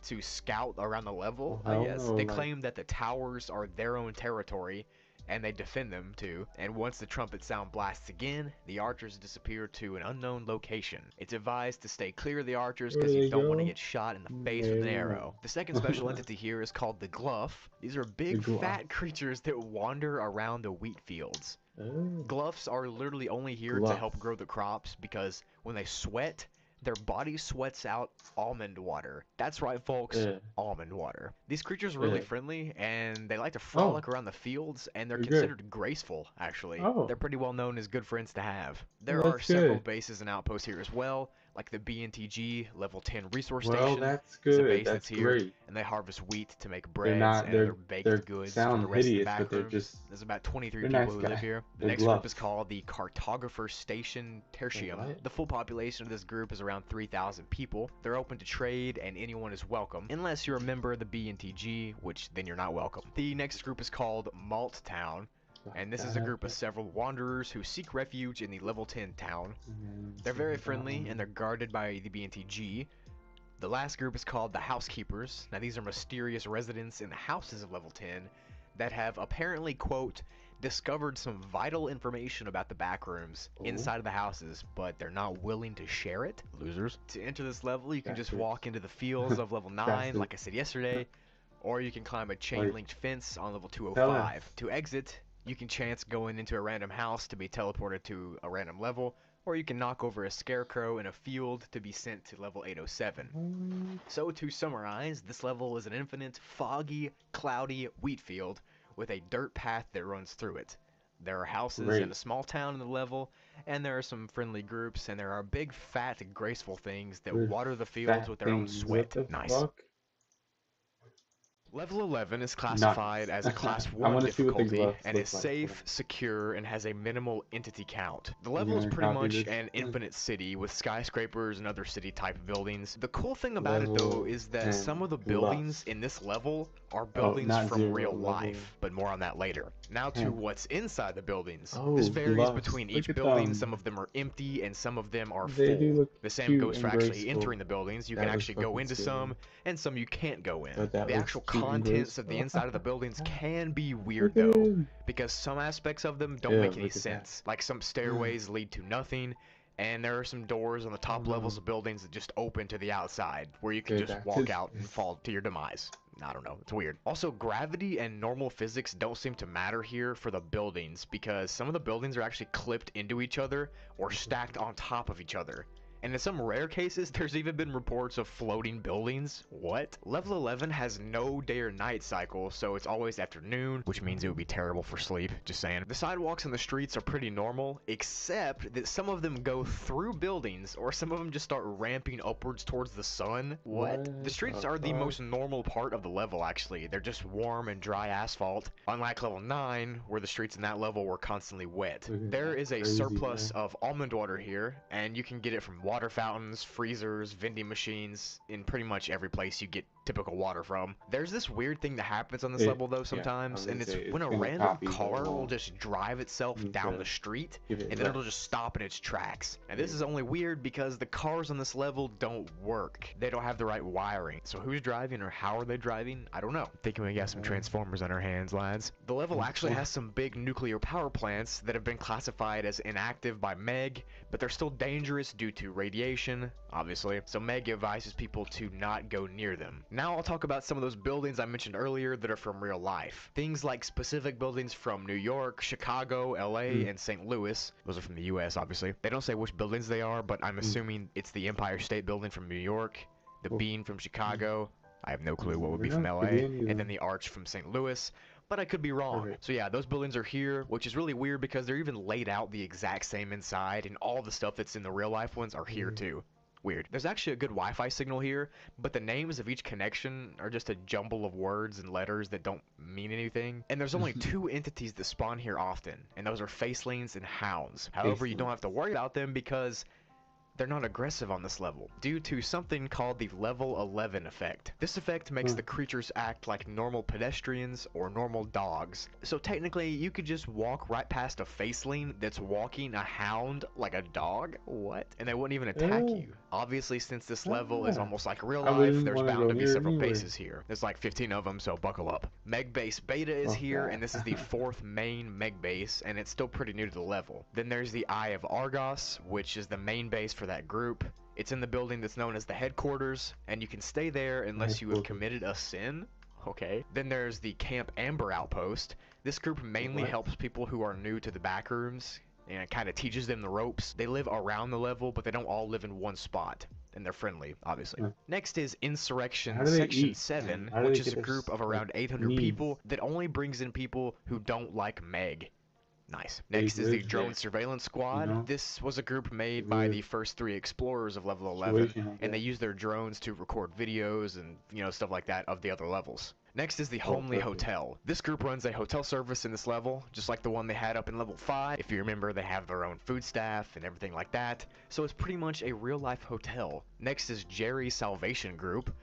S2: to scout around the level,
S1: Oh,
S2: I
S1: hell
S2: guess.
S1: no,
S2: They
S1: like-
S2: claim that the towers are their own territory, and they defend them too. And once the trumpet sound blasts again, the archers disappear to an unknown location. It's advised to stay clear of the archers
S1: Where
S2: because
S1: do
S2: you
S1: they
S2: don't want to
S1: go?
S2: get shot in the face with an arrow.
S1: No.
S2: The second special entity here is called the Gluff. These are big,
S1: Gluff.
S2: fat creatures that wander around the wheat fields.
S1: Oh.
S2: Gluffs are literally only here to
S1: Gluff.
S2: help grow the crops because when they sweat, their body sweats out almond water. That's right, folks.
S1: Yeah.
S2: Almond water. These creatures are really
S1: Yeah.
S2: friendly, and they like to frolic around the fields, and they're
S1: They're good.
S2: considered graceful, actually.
S1: Oh.
S2: They're pretty well known as good friends to have. There
S1: Well,
S2: are
S1: that's
S2: several
S1: good.
S2: bases and outposts here as well, like the BNTG Level 10 Resource
S1: Well,
S2: Station.
S1: that's
S2: It's a
S1: good.
S2: base
S1: That's
S2: that's here,
S1: great.
S2: and they harvest wheat to make
S1: They're
S2: breads
S1: not.
S2: and
S1: They're
S2: other baked
S1: they're
S2: goods for
S1: sound
S2: the rest
S1: hideous,
S2: of the
S1: but they're
S2: backroom.
S1: just.
S2: There's about 23
S1: They're
S2: people
S1: nice
S2: who
S1: guys.
S2: live here. The
S1: They're
S2: next group
S1: Gluffs.
S2: is called the Cartographer Station Tertium.
S1: what?
S2: The full population of this group is around 3,000 people. They're open to trade, and anyone is welcome, unless you're a member of the BNTG, which then you're not welcome. The next group is called Malt Town, and this is a group of several wanderers who seek refuge in the level 10 town. They're very friendly, and they're guarded by the BNTG. The last group is called the Housekeepers. Now, these are mysterious residents in the houses of level 10 that have apparently, quote, discovered some vital information about the backrooms inside of the houses, but they're not willing to share it. Losers. To enter this level, you can just
S1: Bastards.
S2: walk into the fields of level 9,
S1: Bastards.
S2: like I said yesterday, or you can climb a chain-linked fence on level
S1: Tell
S2: 205.
S1: us.
S2: To exit, you can chance going into a random house to be teleported to a random level, or you can knock over a scarecrow in a field to be sent to level 807. So to summarize, this level is an infinite, foggy, cloudy wheat field with a dirt path that runs through it. There are houses
S1: Great.
S2: and a small town in the level, and there are some friendly groups, and there are big, fat, graceful things that
S1: With
S2: water the fields
S1: fat
S2: with their own
S1: things.
S2: sweat.
S1: What the
S2: Nice.
S1: fuck?
S2: Level 11 is classified as a class
S1: I
S2: 1
S1: wanna see what the
S2: difficulty
S1: gloves
S2: and
S1: look
S2: is
S1: like.
S2: safe, secure, and has a minimal entity count. The level
S1: You
S2: is
S1: gonna
S2: pretty
S1: copy
S2: much
S1: this?
S2: an infinite city with skyscrapers and other city type buildings. The cool thing about it though
S1: Level
S2: is that
S1: 10
S2: some of the
S1: plus.
S2: buildings in this level are buildings
S1: not
S2: from
S1: 0,
S2: real
S1: level
S2: life, but more on that later. Now to
S1: 10.
S2: what's inside the buildings.
S1: Oh,
S2: This varies
S1: gloves.
S2: between
S1: Look
S2: each
S1: at
S2: building.
S1: them.
S2: Some of them are empty and some of them are
S1: They do
S2: full.
S1: look
S2: The same
S1: cute
S2: goes for
S1: and
S2: actually
S1: graceful.
S2: entering the buildings. You
S1: That
S2: can
S1: was
S2: actually go
S1: fucking
S2: into
S1: scary.
S2: some, and some you can't go in.
S1: But that
S2: The
S1: looks
S2: actual
S1: cute and
S2: contents of the
S1: graceful.
S2: inside of the buildings can be weird
S1: Look at
S2: though,
S1: him.
S2: because some aspects of them don't
S1: Yeah,
S2: make any
S1: look at that.
S2: sense. Like some stairways lead to nothing, and there are some doors on the top
S1: Oh,
S2: levels
S1: no.
S2: of buildings that just open to the outside, where you can
S1: Okay,
S2: just
S1: back
S2: walk
S1: to
S2: out and
S1: this.
S2: fall to your demise. I don't know, it's weird. Also, gravity and normal physics don't seem to matter here for the buildings, because some of the buildings are actually clipped into each other or stacked on top of each other. And in some rare cases, there's even been reports of floating buildings. What? Level 11 has no day or night cycle, so it's always afternoon, which means it would be terrible for sleep, just saying. The sidewalks and the streets are pretty normal, except that some of them go through buildings, or some of them just start ramping upwards towards the sun. What? The streets are the most normal part of the level, actually. They're just warm and dry asphalt, unlike level 9, where the streets in that level were constantly wet. There is a surplus of almond water here, and you can get it from water fountains, freezers, vending machines, in pretty much every place you get typical water from. There's this weird thing that happens on this level though sometimes, and it's when a random car will just drive itself down the street, and then it'll just stop in its tracks. And this is only weird because the cars on this level don't work. They don't have the right wiring. So who's driving or how are they driving? I don't know. Thinking we got some Transformers on our hands, lads. The level actually has some big nuclear power plants that have been classified as inactive by Meg, but they're still dangerous due to radiation, obviously. So Meg advises people to not go near them. Now I'll talk about some of those buildings I mentioned earlier that are from real life. Things like specific buildings from New York, Chicago, LA, and St. Louis. Those are from the US, obviously. They don't say which buildings they are, but I'm assuming it's the Empire State Building from New York, the Bean from Chicago. I have no clue what would be from LA, and then the Arch from St. Louis. But I could be wrong. So yeah, those buildings are here, which is really weird because they're even laid out the exact same inside, and all the stuff that's in the real life ones are here too. Weird. There's actually a good Wi-Fi signal here, but the names of each connection are just a jumble of words and letters that don't mean anything. And there's only two entities that spawn here often, and those are facelings and hounds. However, you don't have to worry about them because they're not aggressive on this level, due to something called the level 11 effect. This effect makes the creatures act like normal pedestrians or normal dogs. So technically, you could just walk right past a faceling that's walking a hound like a dog? What? And they wouldn't even attack you. Obviously, since this level is almost like real life, there's bound to be several bases here. There's like 15 of them, so buckle up. Meg Base Beta is here, and this is the 4th main Meg Base, and it's still pretty new to the level. Then there's the Eye of Argos, which is the main base for that group. It's in the building that's known as the headquarters, and you can stay there unless you have committed a sin. Okay. Then there's the Camp Amber Outpost. This group mainly helps people who are new to the Backrooms, and it kind of teaches them the ropes. They live around the level, but they don't all live in one spot. And they're friendly, obviously. Next is Insurrection Section 7, which is a group of around 800 people that only brings in people who don't like Meg. Nice. Next is the Drone Surveillance Squad. This was a group made by the first 3 explorers of level 11, and they use their drones to record videos and, stuff like that of the other levels. Next is the Homely Hotel. This group runs a hotel service in this level, just like the one they had up in level 5. If you remember, they have their own food staff and everything like that, so it's pretty much a real-life hotel. Next is Jerry's Salvation Group.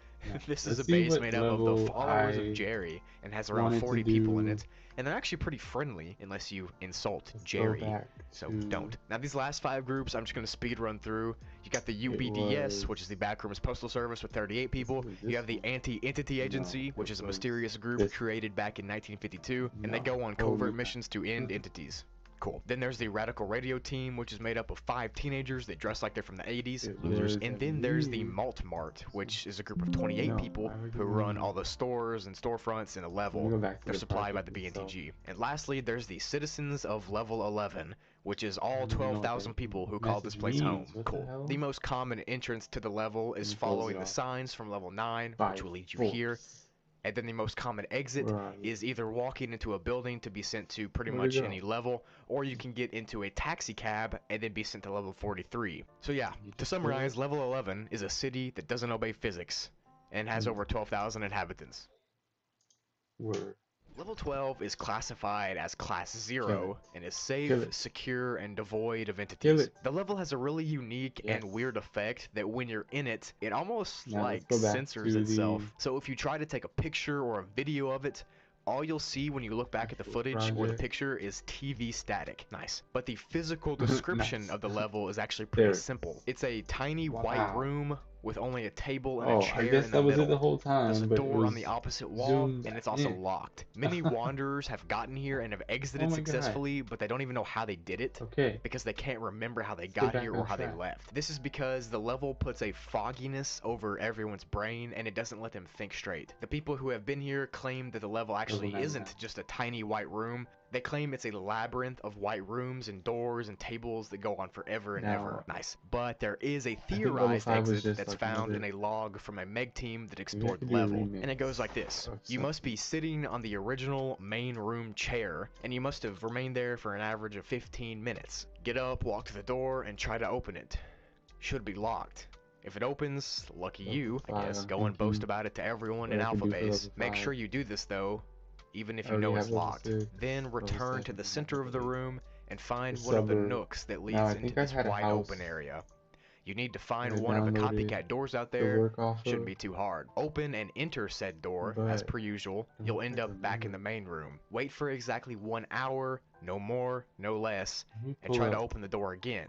S2: This is a base made up of the followers of Jerry, and has around 40 people in it. And they're actually pretty friendly unless you insult Jerry, so don't. Now these last 5 groups I'm just going to speed run through. You got the UBDS, which is the Backrooms Postal Service with 38 people. You have the Anti-Entity Agency, which is a mysterious group created back in 1952, and they go on covert missions to end entities. Cool. Then there's the Radical Radio Team, which is made up of 5 teenagers that dress like they're from the 80s, losers. And then there's the Malt Mart, which is a group of 28 people who run all the stores and storefronts in a level. They're supplied by the BNTG. And lastly, there's the Citizens of Level 11, which is all 12,000 people who call this place home. Cool. The most common entrance to the level is following the signs from level 9, which will lead you here. And then the most common exit is either walking into a building to be sent to pretty much any level, or you can get into a taxi cab and then be sent to level 43. So yeah, to summarize, level 11 is a city that doesn't obey physics and has over 12,000 inhabitants. Level 12 is classified as Class 0 and is safe, secure, and devoid of entities. The level has a really unique and weird effect that when you're in it, it almost censors itself. So if you try to take a picture or a video of it, all you'll see when you look back at the footage or the picture is TV static. Nice. But the physical description of the level is actually pretty simple. It's a tiny white room with only a table and a chair in the middle.
S1: Was it the whole time,
S2: There's a door on the opposite wall, and it's also locked. Many wanderers have gotten here and have exited successfully, but they don't even know how they did it, because they can't remember how they got here or how they left. This is because the level puts a fogginess over everyone's brain, and it doesn't let them think straight. The people who have been here claim that the level actually isn't just a tiny white room, They claim it's a labyrinth of white rooms and doors and tables that go on forever and ever.
S1: Now,
S2: Nice. But there is a
S1: I think level
S2: theorized
S1: 5 was
S2: exit
S1: just
S2: that's
S1: like
S2: found in
S1: another.
S2: a log from a Meg team that
S1: Maybe I
S2: explored
S1: could
S2: the
S1: do a
S2: level.
S1: remix
S2: And it goes like this.
S1: of
S2: You must be sitting on the original main room chair, and you must have remained there for an average of 15 minutes. Get up, walk to the door, and try to open it. Should be locked. If it opens, lucky you, I guess. Go and boast about it to everyone in Alpha Base. Make sure you do this though, even if you know it's locked. Then return to the center of the room and find one of the nooks that leads into this wide open area. You need to find one of the copycat doors out there. Shouldn't be too hard. Open and enter said door, as per usual. You'll end up back in the main room. Wait for exactly 1 hour, no more, no less, and try to open the door again.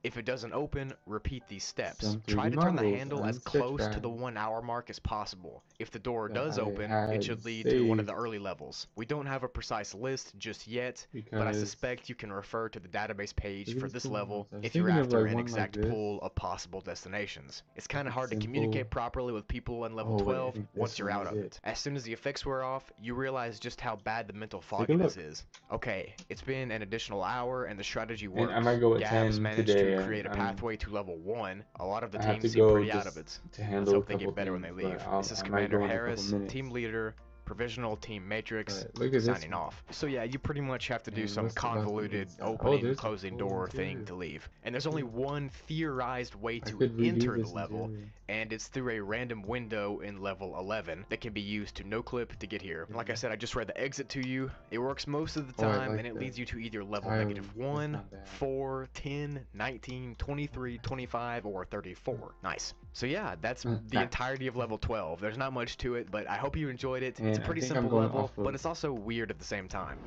S2: If it doesn't open, repeat these steps. Try to turn the handle as close to the 1 hour mark as possible. If the door does open, it should lead to one of the early levels. We don't have a precise list just yet, but I suspect you can refer to the database page for this level if you're after an exact pool of possible destinations. It's kind of hard to communicate properly with people in level 12 once you're out of it. As soon as the effects wear off, you realize just how bad the mental fogginess is. Okay, it's been an additional hour and the strategy works.
S1: I might go with
S2: Gabs
S1: 10
S2: managed
S1: today.
S2: to create a pathway to level 1. A lot of the
S1: I have
S2: teams
S1: to
S2: seem
S1: go
S2: pretty out
S1: just
S2: of it.
S1: to
S2: Let's
S1: handle a
S2: hope they
S1: couple
S2: get better when they
S1: things,
S2: leave.
S1: but
S2: This is
S1: I might go
S2: Commander
S1: in a couple
S2: Harris,
S1: minutes.
S2: Team Leader, Provisional Team Matrix,
S1: But look at this
S2: signing
S1: one.
S2: off. So yeah, you pretty much have to do
S1: And
S2: some
S1: what's the last one
S2: convoluted
S1: inside? Oh,
S2: opening,
S1: there's a
S2: closing
S1: full
S2: door thing
S1: interior.
S2: to leave. And there's only one theorized way
S1: I
S2: to
S1: could redo
S2: enter the
S1: this
S2: level,
S1: interior.
S2: and it's through a random window in level 11 that can be used to no-clip to get here. And like I said, I just read the exit to you. It works most of the
S1: Oh, I
S2: time,
S1: like
S2: and it
S1: that.
S2: leads you to either level
S1: Tiling.
S2: negative
S1: That's
S2: 1,
S1: not bad.
S2: 4, 10, 19, 23, 25, or 34. Nice. So yeah, that's the
S1: Nice.
S2: entirety of level 12. There's not much to it, but I hope you enjoyed it.
S1: And
S2: It's a
S1: I
S2: pretty
S1: think I'm
S2: simple
S1: going
S2: level,
S1: off of
S2: but it's also weird at the same time.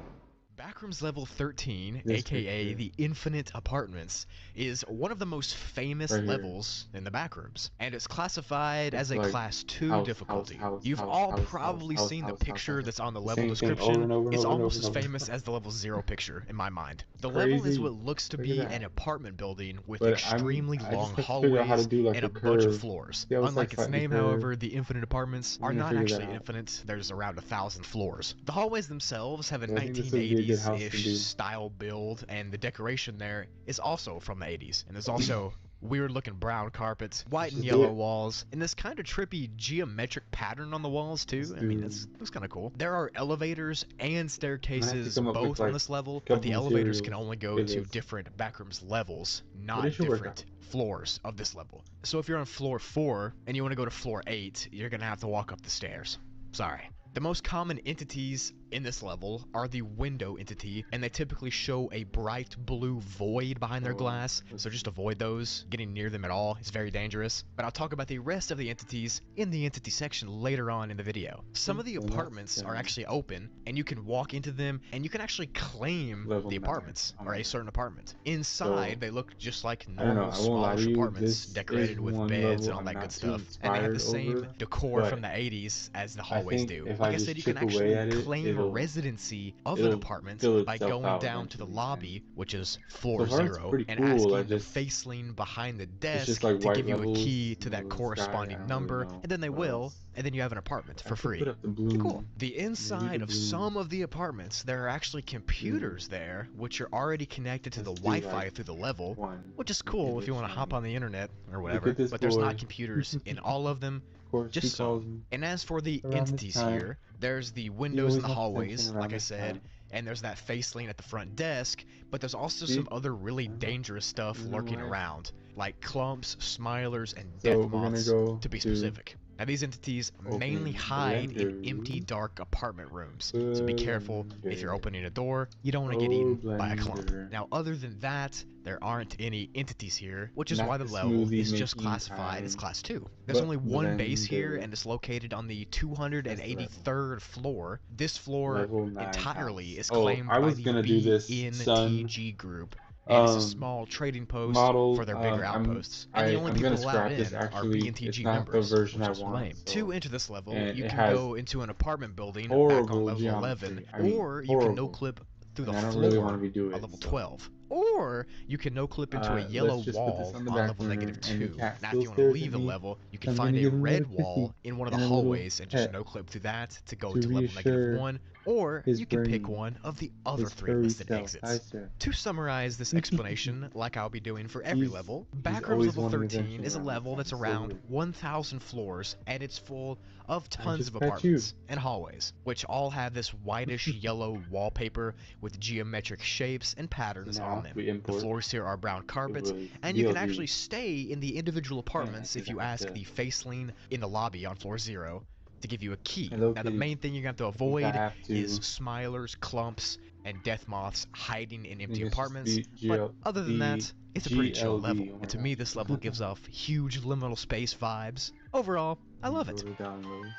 S2: Backrooms level 13,
S1: This
S2: aka
S1: picture.
S2: the Infinite Apartments, is one of the most famous
S1: Right here.
S2: levels in the Backrooms, and it's classified as a
S1: like
S2: Class 2
S1: house,
S2: difficulty.
S1: house,
S2: You've
S1: house,
S2: all
S1: house,
S2: probably
S1: house,
S2: seen
S1: house,
S2: the
S1: house,
S2: picture
S1: house.
S2: that's on the
S1: The
S2: level
S1: same thing
S2: description.
S1: over and over and
S2: It's
S1: over and
S2: almost
S1: over
S2: as
S1: and over.
S2: famous as the level 0 picture, in my mind. The level is
S1: Crazy.
S2: what looks to
S1: Look
S2: be
S1: at that.
S2: an apartment building with
S1: But
S2: extremely
S1: I
S2: long
S1: just have to figure out how to
S2: hallways
S1: do like
S2: and
S1: a
S2: a bunch of
S1: curve.
S2: floors.
S1: See how it's
S2: Unlike
S1: like
S2: its
S1: slightly
S2: name,
S1: curved?
S2: however, the Infinite Apartments
S1: I'm
S2: are
S1: gonna
S2: not
S1: figure that
S2: actually
S1: out.
S2: infinite. There's around 1,000 floors. The hallways themselves have a
S1: But I think this would be a good house to
S2: 1980s-ish
S1: do.
S2: style build, and the decoration there is also from the 80s. And there's also weird looking brown carpets, white and
S1: Let's do
S2: yellow
S1: it.
S2: walls, and this kind of trippy geometric pattern on the walls too.
S1: Let's
S2: I mean,
S1: do-
S2: it looks kind of cool. There are elevators and staircases
S1: come up with,
S2: both on
S1: like,
S2: this level, but
S1: couple
S2: the elevators can
S1: materials
S2: only go
S1: for
S2: to
S1: this.
S2: different Backrooms levels, not
S1: it should work
S2: different floors of this level. So if you're on floor 4 and you want to go to floor 8, you're gonna have to walk up the stairs. Sorry. The most common entities in this level are the window entity, and they typically show a bright blue void behind their
S1: Oh,
S2: glass, so just avoid those. Getting near them at all is very dangerous. But I'll talk about the rest of the entities in the entity section later on in the video. Some of the
S1: Well, that's
S2: apartments are
S1: good.
S2: actually open, and you can walk into them, and you can actually claim
S1: Level
S2: the
S1: 9.
S2: apartments,
S1: Oh
S2: or
S1: my
S2: a
S1: God.
S2: certain apartment. Inside,
S1: So,
S2: they look just like
S1: I don't know,
S2: normal,
S1: I won't lie to
S2: smallish
S1: you,
S2: apartments,
S1: this
S2: decorated
S1: is
S2: with
S1: one
S2: beds
S1: level
S2: and all
S1: I'm
S2: that
S1: not
S2: good
S1: too
S2: stuff. And they have the
S1: inspired
S2: same
S1: over,
S2: decor
S1: but
S2: from the 80s as the
S1: I
S2: hallways
S1: think
S2: do.
S1: if
S2: Like
S1: I
S2: I
S1: just
S2: said, you can
S1: chip away at
S2: actually
S1: it,
S2: claim
S1: it'll-
S2: residency of an
S1: it'll
S2: apartment
S1: fill
S2: by
S1: itself
S2: going
S1: out
S2: down to the
S1: eventually,
S2: lobby, which is floor
S1: So far, it's
S2: 0,
S1: pretty
S2: and
S1: cool,
S2: asking
S1: I
S2: the
S1: just-
S2: faceling behind the
S1: It's
S2: desk
S1: just like
S2: to
S1: white
S2: give you a
S1: levels,
S2: key to
S1: you
S2: that
S1: know, the sky, I
S2: corresponding
S1: don't
S2: number,
S1: really know
S2: and then they
S1: what
S2: will,
S1: else.
S2: and then you have an apartment
S1: I
S2: for
S1: could
S2: free.
S1: put up the blue.
S2: Cool. The inside
S1: the
S2: of
S1: blue.
S2: some of the apartments, there are actually computers there, which are already connected to the
S1: Let's do, like,
S2: Wi-Fi through the level,
S1: One.
S2: which is
S1: Look
S2: cool
S1: at
S2: if you
S1: this
S2: want to hop
S1: one.
S2: on the internet or
S1: Look
S2: whatever,
S1: at this
S2: but there's
S1: boy.
S2: not computers in all of them,
S1: Of course,
S2: just
S1: he
S2: some.
S1: calls me.
S2: And as for the
S1: Around this
S2: entities
S1: time.
S2: here, there's the
S1: He
S2: windows in
S1: always
S2: the
S1: has
S2: hallways,
S1: attention around
S2: like I
S1: this
S2: said,
S1: time.
S2: and there's that face lean at the front desk, but there's also
S1: See?
S2: some other really
S1: I know.
S2: dangerous stuff
S1: You know
S2: lurking
S1: what?
S2: around, like clumps, smilers, and
S1: So
S2: death
S1: we're gonna
S2: moths,
S1: go
S2: to be
S1: to
S2: specific. Now these entities mainly
S1: open
S2: hide in
S1: blender.
S2: empty, dark apartment rooms, so be careful if you're
S1: Blender.
S2: opening a door, you don't want to get
S1: Oh,
S2: eaten by a clump.
S1: blender.
S2: Now other than that, there aren't any entities here, which is
S1: Not
S2: why the
S1: the
S2: level
S1: smoothie
S2: is just
S1: making
S2: classified as
S1: time,
S2: Class 2. There's
S1: but
S2: only one base here,
S1: blender.
S2: and it's located on the 283rd floor. This floor
S1: Level 9
S2: entirely
S1: house.
S2: is
S1: Oh,
S2: claimed
S1: I
S2: by
S1: was
S2: the
S1: gonna do this,
S2: BNTG group, and it's a small trading post
S1: model,
S2: for their bigger outposts. And
S1: I'm
S2: the only
S1: gonna
S2: people allowed
S1: scrap
S2: in
S1: this,
S2: are
S1: actually.
S2: BNTG
S1: It's not the
S2: members,
S1: version
S2: which
S1: I
S2: is
S1: want,
S2: lame.
S1: so-
S2: To enter this level,
S1: and
S2: you
S1: it
S2: can
S1: has
S2: go into an apartment building back
S1: horrible
S2: on level
S1: geometry.
S2: 11,
S1: I mean,
S2: or you can
S1: horrible.
S2: no-clip through the
S1: And I don't
S2: floor
S1: really wanna redo
S2: on
S1: it,
S2: level
S1: so
S2: 12. or you can no clip into a yellow
S1: Let's just put this
S2: wall
S1: on the
S2: on
S1: back
S2: level
S1: burner, and the
S2: -2.
S1: cat
S2: Now, if
S1: still
S2: you want to
S1: stares at
S2: leave the
S1: me,
S2: level, you
S1: so
S2: can
S1: I'm gonna
S2: find a
S1: give him a
S2: red
S1: little
S2: wall
S1: kissy
S2: in one of the
S1: and a little
S2: hallways and just
S1: pet
S2: no clip through that to go
S1: to
S2: to level
S1: reassure
S2: -1, or
S1: his
S2: you can pick
S1: brain,
S2: one of the other
S1: his
S2: 3
S1: furry
S2: listed
S1: self. Hi,
S2: exits.
S1: sir.
S2: To summarize this explanation, like I'll be doing for every
S1: He's
S2: level,
S1: he's
S2: Backrooms
S1: always
S2: level
S1: wanting
S2: 13
S1: attention
S2: is a
S1: around this
S2: level
S1: time.
S2: that's
S1: It's so
S2: around
S1: weird.
S2: 1,000 floors, and it's full of
S1: I
S2: tons
S1: just
S2: of
S1: pet you.
S2: apartments and hallways, which all have this whitish yellow wallpaper with geometric shapes and patterns on
S1: Now, if
S2: them.
S1: we
S2: The
S1: import,
S2: floors here are brown
S1: it
S2: carpets,
S1: was
S2: and you can actually
S1: DLG.
S2: stay in the individual
S1: Man, I
S2: apartments if
S1: think
S2: you
S1: I have
S2: ask
S1: to.
S2: the faceling in the lobby on floor 0 to give you a key.
S1: Hello,
S2: Now, the
S1: kitty.
S2: main thing you're going to have to
S1: I think I
S2: avoid
S1: have
S2: is
S1: to.
S2: smilers, clumps, and death moths hiding in
S1: I
S2: empty
S1: think it's just
S2: apartments, but other than that, it's a pretty chill level.
S1: Oh my
S2: And to me, this level
S1: god.
S2: gives off huge liminal space vibes. Overall, I
S1: Let me
S2: love
S1: go
S2: it.
S1: to downloads.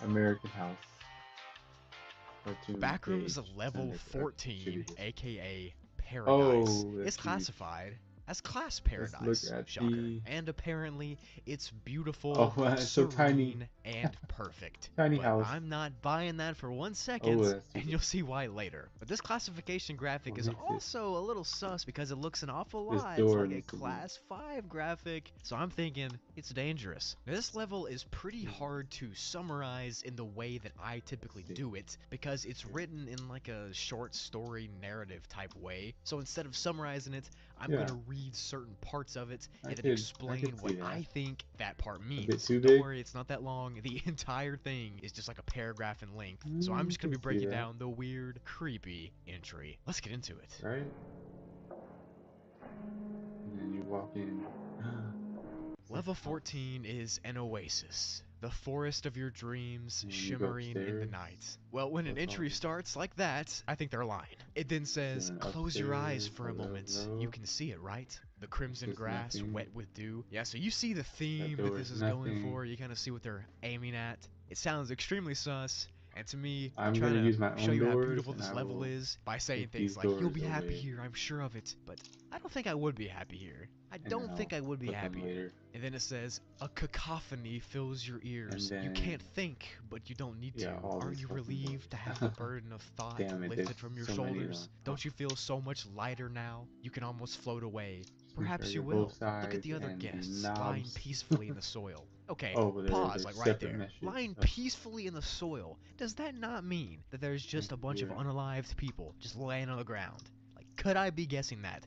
S1: American House. Cartoon
S2: Backrooms
S1: page.
S2: level
S1: Send it. Should
S2: 14,
S1: be this.
S2: aka Paradise,
S1: Oh,
S2: is
S1: that's huge.
S2: classified as Class
S1: Let's
S2: Paradise.
S1: look at
S2: Shocker.
S1: the.
S2: And apparently, it's beautiful,
S1: Oh, it's so tiny.
S2: serene, and perfect.
S1: Tiny
S2: But
S1: house.
S2: I'm not buying that for 1
S1: Oh,
S2: second,
S1: that's too
S2: and
S1: big.
S2: you'll see why later. But this classification graphic
S1: What
S2: is
S1: makes it?
S2: also a little sus because it looks an awful
S1: This
S2: lot
S1: door
S2: like a
S1: needs to be.
S2: Class 5 graphic, so I'm thinking it's dangerous. Now, this level is pretty hard to summarize in the way that I typically do it because it's written in like a short story narrative type way. So instead of summarizing it, I'm
S1: Yeah,
S2: gonna read certain parts of it
S1: I
S2: and then
S1: could
S2: explain what
S1: see that.
S2: I think that part
S1: A bit
S2: means.
S1: too
S2: Don't
S1: big.
S2: worry, it's not that long. The entire thing is just like a paragraph in length. So
S1: I
S2: I'm just gonna be
S1: could see
S2: breaking
S1: that.
S2: down the weird, creepy entry. Let's get into it.
S1: Right? And then you walk in.
S2: Level 14 is an oasis. The forest of your dreams
S1: And you go
S2: shimmering in the
S1: upstairs.
S2: night. Well, when an
S1: What's
S2: entry
S1: all this?
S2: starts like that, I think they're lying. It then says,
S1: Then
S2: close your eyes
S1: upstairs,
S2: for a
S1: hello,
S2: moment.
S1: hello.
S2: You can see it, right? The crimson
S1: There's
S2: grass
S1: nothing.
S2: wet with dew. Yeah, so you see the theme
S1: That
S2: that
S1: door
S2: this
S1: is
S2: is going
S1: nothing.
S2: for. You kind of see what they're aiming at. It sounds extremely sus. And to me, I'm
S1: I'm
S2: trying
S1: gonna
S2: to
S1: use my
S2: show
S1: own
S2: you how
S1: doors,
S2: beautiful
S1: and
S2: this
S1: I
S2: level
S1: will
S2: is by saying
S1: take
S2: things
S1: these
S2: like, you'll
S1: doors
S2: be happy
S1: away
S2: here, I'm sure of it. But I don't think I would be happy here. I
S1: and
S2: don't
S1: then
S2: think
S1: I'll
S2: I would be
S1: put them
S2: happy here.
S1: later.
S2: And then it says, a cacophony fills your ears.
S1: And
S2: You can't
S1: then,
S2: think, but you don't need
S1: yeah,
S2: to.
S1: all
S2: Are
S1: these
S2: you
S1: fucking
S2: relieved to have the
S1: doors.
S2: burden of thought
S1: Damn it,
S2: lifted
S1: there's
S2: from your
S1: so many of
S2: shoulders?
S1: them.
S2: Don't you feel so much lighter now? You can almost float away.
S1: Just make
S2: Perhaps
S1: sure
S2: you
S1: you're both
S2: will. Look at
S1: sides
S2: the other
S1: and the
S2: guests, lying
S1: knobs.
S2: peacefully in the soil. Okay,
S1: Oh,
S2: pause,
S1: they're
S2: like right
S1: separate
S2: there.
S1: meshes.
S2: Lying
S1: Oh,
S2: peacefully in the soil. Does that not mean that there's just a bunch of
S1: here.
S2: unalived people just laying on the ground? Like, could I be guessing that?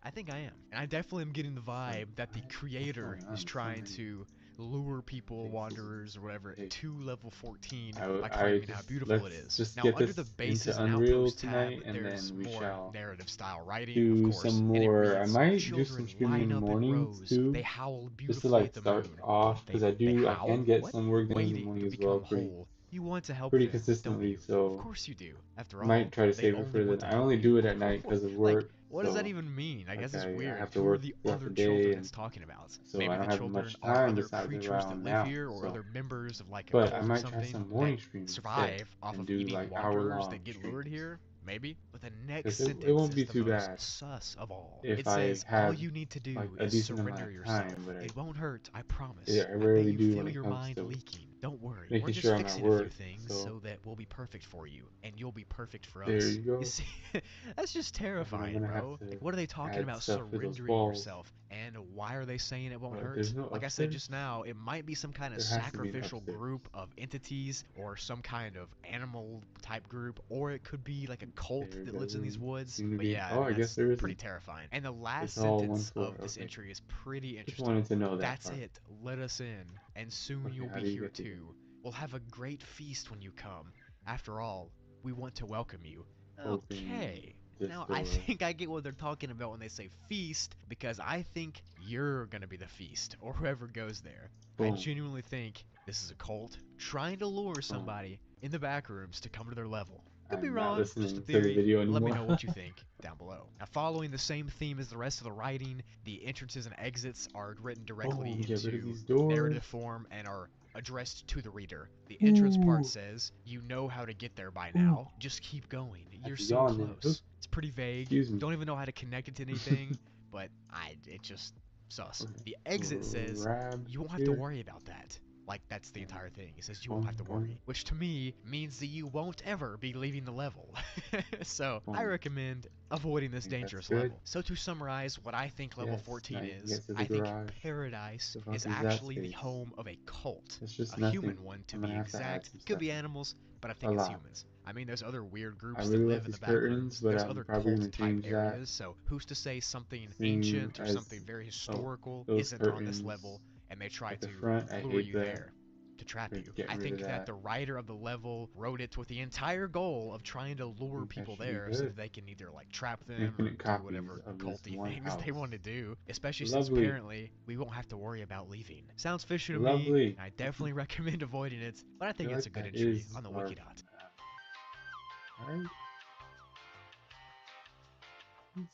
S2: I think I am. And I definitely am getting the vibe that the
S1: What's
S2: creator
S1: going on?
S2: is
S1: So
S2: trying
S1: many
S2: to lure people,
S1: faces.
S2: wanderers, or whatever,
S1: Hey,
S2: to level 14
S1: I
S2: by claiming how
S1: just
S2: beautiful it
S1: let's
S2: is.
S1: just
S2: Now,
S1: get
S2: under
S1: this
S2: the
S1: into
S2: bases and
S1: Unreal
S2: outposts tab,
S1: tonight, and
S2: there's
S1: then we
S2: more
S1: shall
S2: narrative style writing,
S1: do
S2: of course,
S1: some
S2: and it
S1: more. I
S2: reads,
S1: might do
S2: children
S1: some streaming
S2: line
S1: in the
S2: up in
S1: mornings
S2: rows,
S1: too,
S2: they howl
S1: just to
S2: beautifully
S1: like
S2: at the
S1: start
S2: moon.
S1: off,
S2: They,
S1: because I
S2: howl?
S1: can get
S2: What?
S1: some work done in the
S2: Waiting
S1: morning
S2: to
S1: as well,
S2: become whole. You want to help
S1: pretty
S2: them, don't
S1: consistently.
S2: you? Of
S1: So
S2: course you do. After
S1: might
S2: all,
S1: try to
S2: they
S1: save it
S2: only
S1: for
S2: want
S1: then.
S2: to
S1: I
S2: help
S1: only
S2: you.
S1: do it at night because of
S2: Like,
S1: work,
S2: what does that
S1: so
S2: even mean? I guess
S1: like
S2: it's
S1: I
S2: weird.
S1: have to
S2: Who are
S1: work
S2: the
S1: throughout the
S2: other children
S1: day,
S2: it's
S1: and
S2: talking about?
S1: so
S2: Maybe
S1: I
S2: the
S1: don't have
S2: children
S1: much
S2: are
S1: time
S2: other
S1: besides
S2: creatures that
S1: around
S2: live
S1: now.
S2: here or
S1: So,
S2: other members of like a
S1: but I
S2: cult or
S1: might try
S2: something
S1: some
S2: that
S1: morning streams instead
S2: survive off
S1: and
S2: of
S1: do
S2: eating
S1: like
S2: wanderers that
S1: hour-long
S2: get lured
S1: streams.
S2: here. Maybe. But the next
S1: Because it
S2: sentence
S1: won't
S2: is
S1: be
S2: the
S1: too
S2: most
S1: bad
S2: sus of all.
S1: if
S2: It
S1: I
S2: says, all
S1: have
S2: you need to do
S1: like a
S2: is
S1: decent amount
S2: surrender
S1: of
S2: yourself.
S1: time, but
S2: It won't hurt, I promise.
S1: I
S2: I bet
S1: rarely
S2: you
S1: do
S2: feel
S1: when it
S2: your
S1: comes
S2: mind
S1: to
S2: leaking. Don't worry. We're
S1: making
S2: just
S1: sure I'm at
S2: fixing a few
S1: work.
S2: things
S1: So
S2: so that we'll be perfect for you. And you'll be perfect for
S1: there
S2: us.
S1: you go.
S2: You see, that's just
S1: And then I'm
S2: terrifying,
S1: gonna have
S2: bro.
S1: to
S2: Like, what are they talking
S1: add
S2: about
S1: stuff to those
S2: surrendering
S1: walls.
S2: yourself? And why are they saying it won't
S1: But
S2: hurt?
S1: there's no
S2: Like I said
S1: upstairs.
S2: just now, it might be some kind of
S1: There has to be an
S2: sacrificial
S1: upstairs.
S2: group of entities or some kind of animal type group, or it could be like a cult
S1: There
S2: that lives in these
S1: doesn't
S2: woods.
S1: seem to
S2: But
S1: be.
S2: yeah,
S1: Oh, I guess
S2: that's
S1: there
S2: pretty
S1: isn't.
S2: terrifying. And the last
S1: It's all one
S2: sentence
S1: floor.
S2: of this
S1: Okay.
S2: entry is pretty
S1: Just
S2: interesting.
S1: wanted to know that
S2: That's
S1: part.
S2: it. Let us in, and soon
S1: Okay,
S2: you'll
S1: how
S2: be
S1: do you
S2: here
S1: get to there?
S2: too. We'll have a great feast when you come. After all, we want to welcome you.
S1: Open
S2: Okay.
S1: this
S2: Now,
S1: door.
S2: I think I get what they're talking about when they say feast, because I think you're gonna be the feast, or whoever goes there. I
S1: Boom.
S2: genuinely think this is a cult trying to lure somebody in the back rooms to come to their level. Could be
S1: I'm not
S2: wrong, just a
S1: listening to the
S2: theory.
S1: video
S2: Let me
S1: anymore.
S2: know what you think down below. Now, following the same theme as the rest of the writing, the entrances and exits are written directly
S1: Oh, get rid of
S2: into
S1: these doors.
S2: narrative form and are addressed to the reader. The entrance part
S1: Ooh.
S2: says, you know how to get there by
S1: Ooh.
S2: now. Just keep going. You're
S1: That's
S2: so
S1: yawning.
S2: close. It's pretty vague.
S1: Excuse me.
S2: Don't even know how to connect it to anything, but it just sus.
S1: Okay.
S2: The exit says,
S1: Grab
S2: you won't have to
S1: here.
S2: worry about that. Like, that's the entire thing. It says you won't
S1: Boom,
S2: have to
S1: boom,
S2: worry, which to me means that you won't ever be leaving the level. So I
S1: boom.
S2: recommend avoiding
S1: I
S2: this
S1: think that's
S2: dangerous
S1: good.
S2: level. So to summarize what I think level
S1: Yes, now
S2: 14
S1: you can
S2: is,
S1: get to the
S2: I think
S1: garage.
S2: Paradise
S1: The
S2: is
S1: fuck is that
S2: actually the
S1: space?
S2: home of a cult.
S1: It's
S2: A
S1: just nothing.
S2: human one, to
S1: I'm
S2: be
S1: gonna have to add
S2: exact.
S1: some
S2: Could
S1: stuff
S2: be
S1: in.
S2: animals, but I
S1: A
S2: think it's
S1: lot.
S2: humans. I mean, there's other weird
S1: I
S2: groups that
S1: really
S2: live
S1: like
S2: in the
S1: these
S2: back
S1: curtains,
S2: rooms.
S1: but
S2: There's
S1: I'm
S2: other
S1: probably gonna
S2: cult type
S1: change that
S2: areas, so who's to say something
S1: thing
S2: ancient or
S1: as
S2: something very
S1: oh
S2: historical
S1: those
S2: isn't on this
S1: curtains
S2: level and they try
S1: at the
S2: to
S1: front. I
S2: lure
S1: hate
S2: you
S1: that.
S2: there to trap
S1: We're
S2: you? I
S1: getting rid of
S2: think that
S1: that.
S2: the writer of the level wrote it with the entire goal of trying to
S1: I
S2: lure
S1: think that
S2: people
S1: should be
S2: there so
S1: good.
S2: that they can either like trap them or
S1: Infinite
S2: do
S1: copies
S2: whatever
S1: of this
S2: culty
S1: one
S2: things they
S1: house.
S2: want to do, especially since
S1: Lovely.
S2: apparently we won't have to worry about leaving. Sounds fishy to me.
S1: Lovely.
S2: I definitely recommend avoiding it, but I
S1: I
S2: think
S1: feel
S2: it's a
S1: like
S2: good
S1: that
S2: entry
S1: is
S2: on the
S1: our
S2: Wikidot.
S1: alright.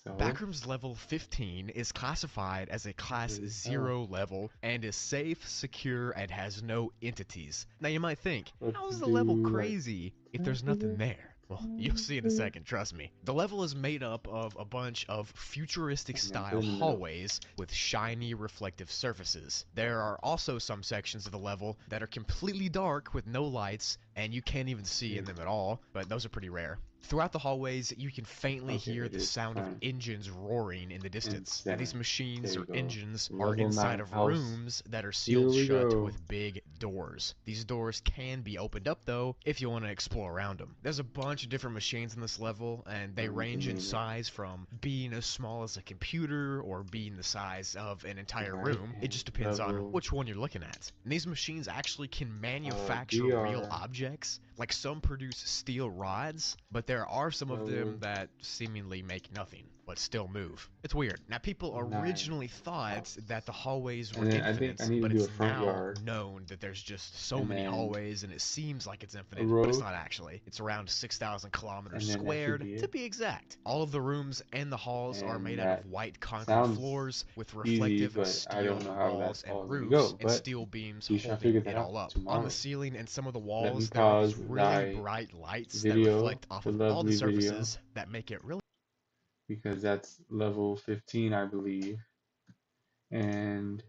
S1: So
S2: Backrooms level 15 is classified as a class
S1: here we go.
S2: 0 level and is safe, secure, and has no entities. Now you might think,
S1: What
S2: how
S1: to
S2: is the level
S1: do like
S2: crazy if there's nothing there? Well, you'll see in a second, trust me. The level is made up of a bunch of futuristic
S1: and then put
S2: style
S1: it in the middle.
S2: hallways with shiny reflective surfaces. There are also some sections of the level that are completely dark with no lights and you can't even see in them at all, but those are pretty rare. Throughout the hallways, you can faintly
S1: Okay,
S2: hear
S1: it
S2: the
S1: is
S2: sound of
S1: front
S2: engines roaring in the
S1: and
S2: distance. Now, these
S1: center. There
S2: machines
S1: you
S2: or
S1: go.
S2: engines are
S1: Level
S2: inside
S1: 9
S2: of
S1: house.
S2: rooms that are
S1: Here
S2: sealed
S1: we
S2: shut
S1: go.
S2: with big doors. These doors can be opened up, though, if you want to explore around them. There's a bunch of different machines in this level, and they
S1: Don't need to
S2: range in
S1: name it.
S2: size from being as small as a computer or being the size of an entire
S1: Alright,
S2: room. It
S1: and
S2: just depends on
S1: level
S2: which one you're looking at. And these machines actually can manufacture
S1: we
S2: real
S1: are
S2: objects. Like some produce steel rods, but there are some of them
S1: level
S2: that seemingly make nothing, but still move. It's weird. Now, people
S1: 9
S2: originally thought
S1: house.
S2: that the hallways were
S1: And then I think I
S2: infinite,
S1: need to
S2: but
S1: do a
S2: it's
S1: front
S2: now
S1: yard.
S2: known that there's just so
S1: And
S2: many
S1: then
S2: hallways and it seems like it's
S1: a
S2: infinite, but it's
S1: road.
S2: not actually. It's around 6,000 kilometers
S1: And then that should
S2: squared,
S1: be
S2: to
S1: it.
S2: be exact. All of the rooms and the halls are
S1: And
S2: made out of
S1: that
S2: white concrete
S1: sounds
S2: floors with
S1: easy,
S2: reflective
S1: but I don't
S2: steel
S1: know how
S2: walls
S1: that's
S2: and
S1: all gonna
S2: roofs
S1: go.
S2: and
S1: But
S2: steel beams
S1: we shall
S2: holding
S1: figure that
S2: it
S1: out
S2: all up. On the
S1: tomorrow.
S2: ceiling and some of the
S1: Let me
S2: walls, there are these
S1: pause
S2: really
S1: thy
S2: bright lights that
S1: video,
S2: reflect off
S1: the
S2: of all the
S1: lovely video,
S2: surfaces that make it really
S1: because that's level 15, I believe. And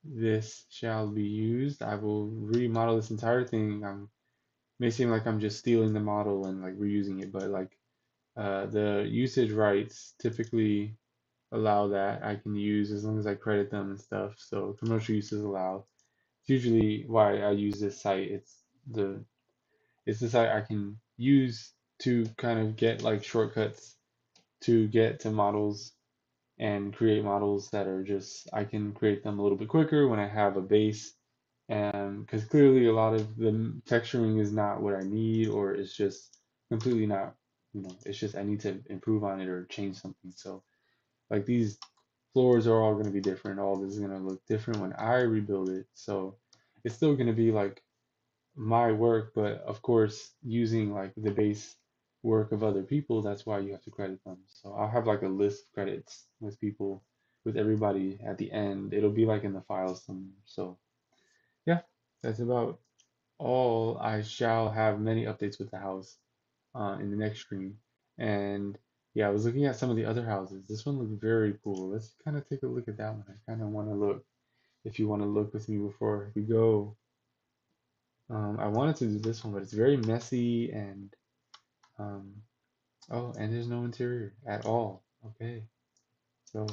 S1: this shall be used. I will remodel this entire thing. May seem like I'm just stealing the model and like reusing it, but like the usage rights typically allow that. I can use as long as I credit them and stuff. So commercial use is allowed. It's usually why I use this site. The it's the site I can use to kind of get like shortcuts to get to models and create models that are just I can create them a little bit quicker when I have a base. Because clearly a lot of the texturing is not what I need, or it's just completely not, it's just I need to improve on it or change something. So like these floors are all going to be different. All this is going to look different when I rebuild it. So it's still going to be like my work, but of course, using like the base work of other people, that's why you have to credit them. So I'll have like a list of credits with people, with everybody at the end. It'll be like in the files somewhere. So yeah, that's about all. I shall have many updates with the house in the next stream. And yeah, I was looking at some of the other houses. This one looked very cool. Let's kind of take a look at that one. I kind of want to look, if you want to look with me before we go. I wanted to do this one, but it's very messy and um, oh, and there's no interior at all. Okay, so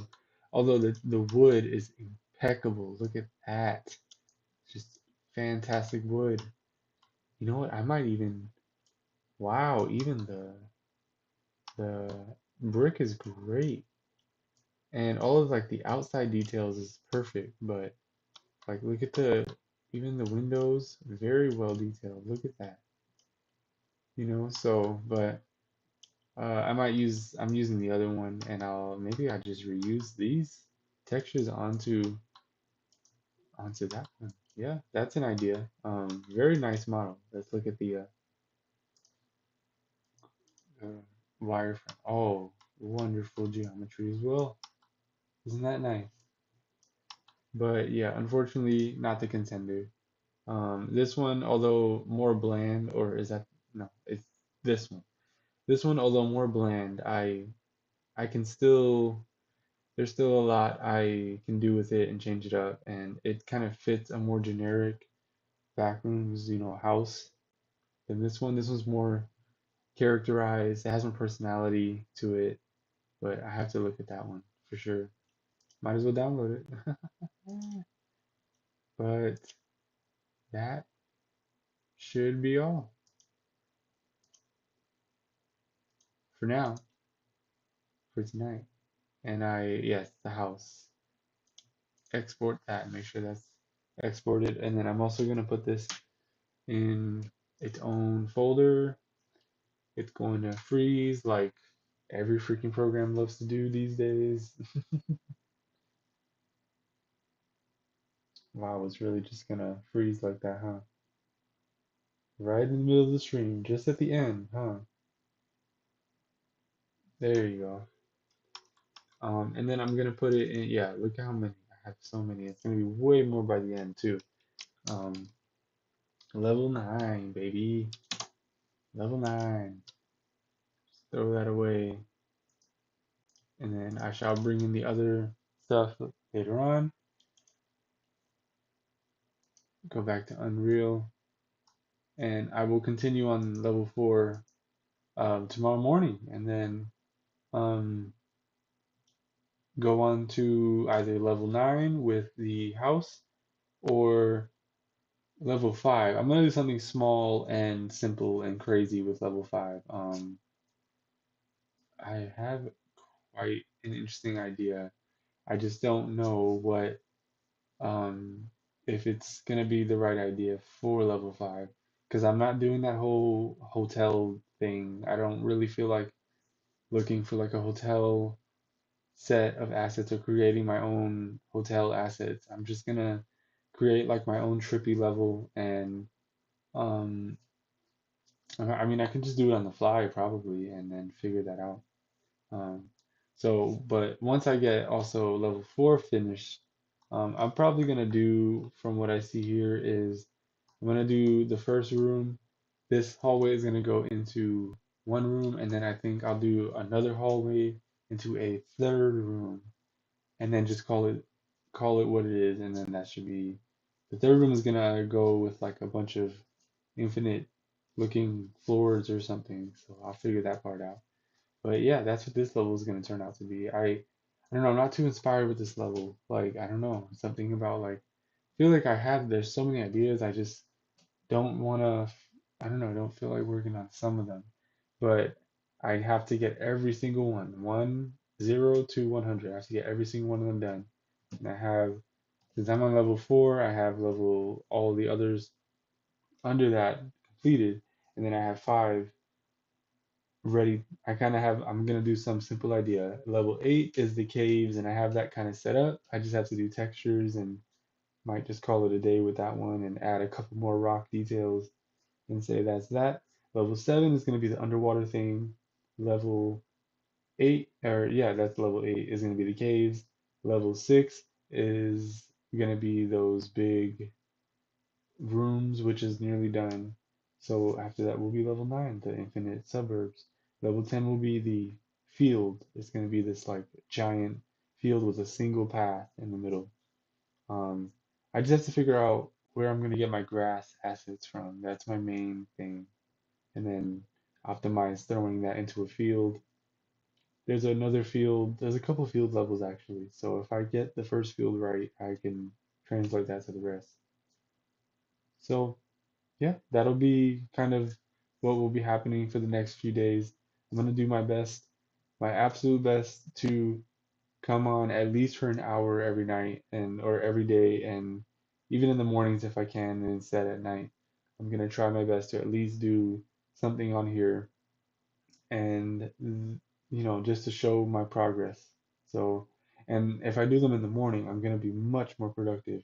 S1: although the wood is impeccable, look at that, just fantastic wood. You know what? I might even wow, even the brick is great, and all of like the outside details is perfect. But like, look at the even the windows, very well detailed. Look at that, So, but I'm using the other one and maybe I just reuse these textures onto that one. Yeah, that's an idea. Very nice model. Let's look at the wireframe. Oh, wonderful geometry as well. Isn't that nice? But yeah, unfortunately, not the contender. This one, although more bland, or is that no? It's this one. This one, although more bland, I can still there's still a lot I can do with it and change it up, and it kind of fits a more generic. Backrooms, house. And this one's more characterized. It has more personality to it, but I have to look at that one for sure. Might as well download it. But that should be all for now, for tonight. And yes, the house. Export that, make sure that's exported. And then I'm also going to put this in its own folder. It's going to freeze like every freaking program loves to do these days. Wow, it's really just gonna freeze like that, huh? Right in the middle of the stream, just at the end, huh? There you go. And then I'm gonna put it in, yeah, look how many, I have so many. It's gonna be way more by the end too. Um, level 9, baby. Level 9. Just throw that away. And then I shall bring in the other stuff later on. Go back to Unreal. And I will continue on level 4 tomorrow morning. And then um, go on to either level 9 with the house or level 5. I'm gonna do something small and simple and crazy with level 5. I have quite an interesting idea. I just don't know what um if it's gonna be the right idea for level 5 because I'm not doing that whole hotel thing. I don't really feel like looking for like a hotel set of assets or creating my own hotel assets. I'm just gonna create like my own trippy level and um I mean I can just do it on the fly probably and then figure that out. Um but once I get also level 4 finished, I'm probably gonna do from what I see here is I'm gonna do the first room. This hallway is gonna go into one room and then I think I'll do another hallway into a third room and then just call it what it is, and then that should be the third room is gonna go with like a bunch of infinite looking floors or something. So I'll figure that part out. But yeah, that's what this level is gonna turn out to be. I don't know, I'm not too inspired with this level. Like I don't know, something about like I feel like there's so many ideas. I just don't wanna I don't know, I don't feel like working on some of them. But I have to get every single one, 0 to 100. I have to get every single one of them done. And I have, since I'm on level 4, I have level all the others under that completed. And then I have 5 ready. I'm gonna do some simple idea. Level 8 is the caves, and I have that kind of set up. I just have to do textures and might just call it a day with that one and add a couple more rock details and say that's that. Level 7 is going to be the underwater thing. Level 8, or yeah, that's level 8 is going to be the caves. Level 6 is going to be those big rooms, which is nearly done. So after that will be level 9, the infinite suburbs. Level 10 will be the field. It's going to be this like giant field with a single path in the middle. Um, I just have to figure out where I'm going to get my grass assets from. That's my main thing. And then optimize throwing that into a field. There's another field, there's a couple field levels actually. So if I get the first field right, I can translate that to the rest. So yeah, that'll be kind of what will be happening for the next few days. I'm gonna do my best, my absolute best to come on at least for an hour every night and or every day and even in the mornings if I can and instead at night. I'm gonna try my best to at least do something on here and just to show my progress. So, and if I do them in the morning, I'm gonna be much more productive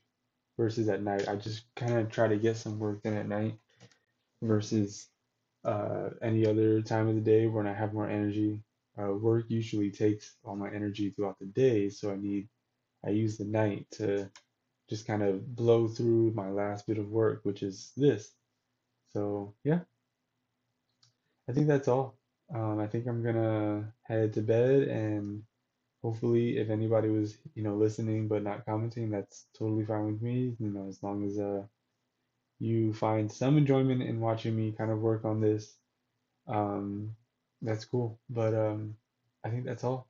S1: versus at night. I just kind of try to get some work done at night versus any other time of the day when I have more energy. Work usually takes all my energy throughout the day, so I use the night to just kind of blow through my last bit of work, which is this. So yeah, I think that's all. I think I'm gonna head to bed and hopefully if anybody was, listening but not commenting, that's totally fine with me, as long as you find some enjoyment in watching me kind of work on this, um, that's cool. But I think that's all.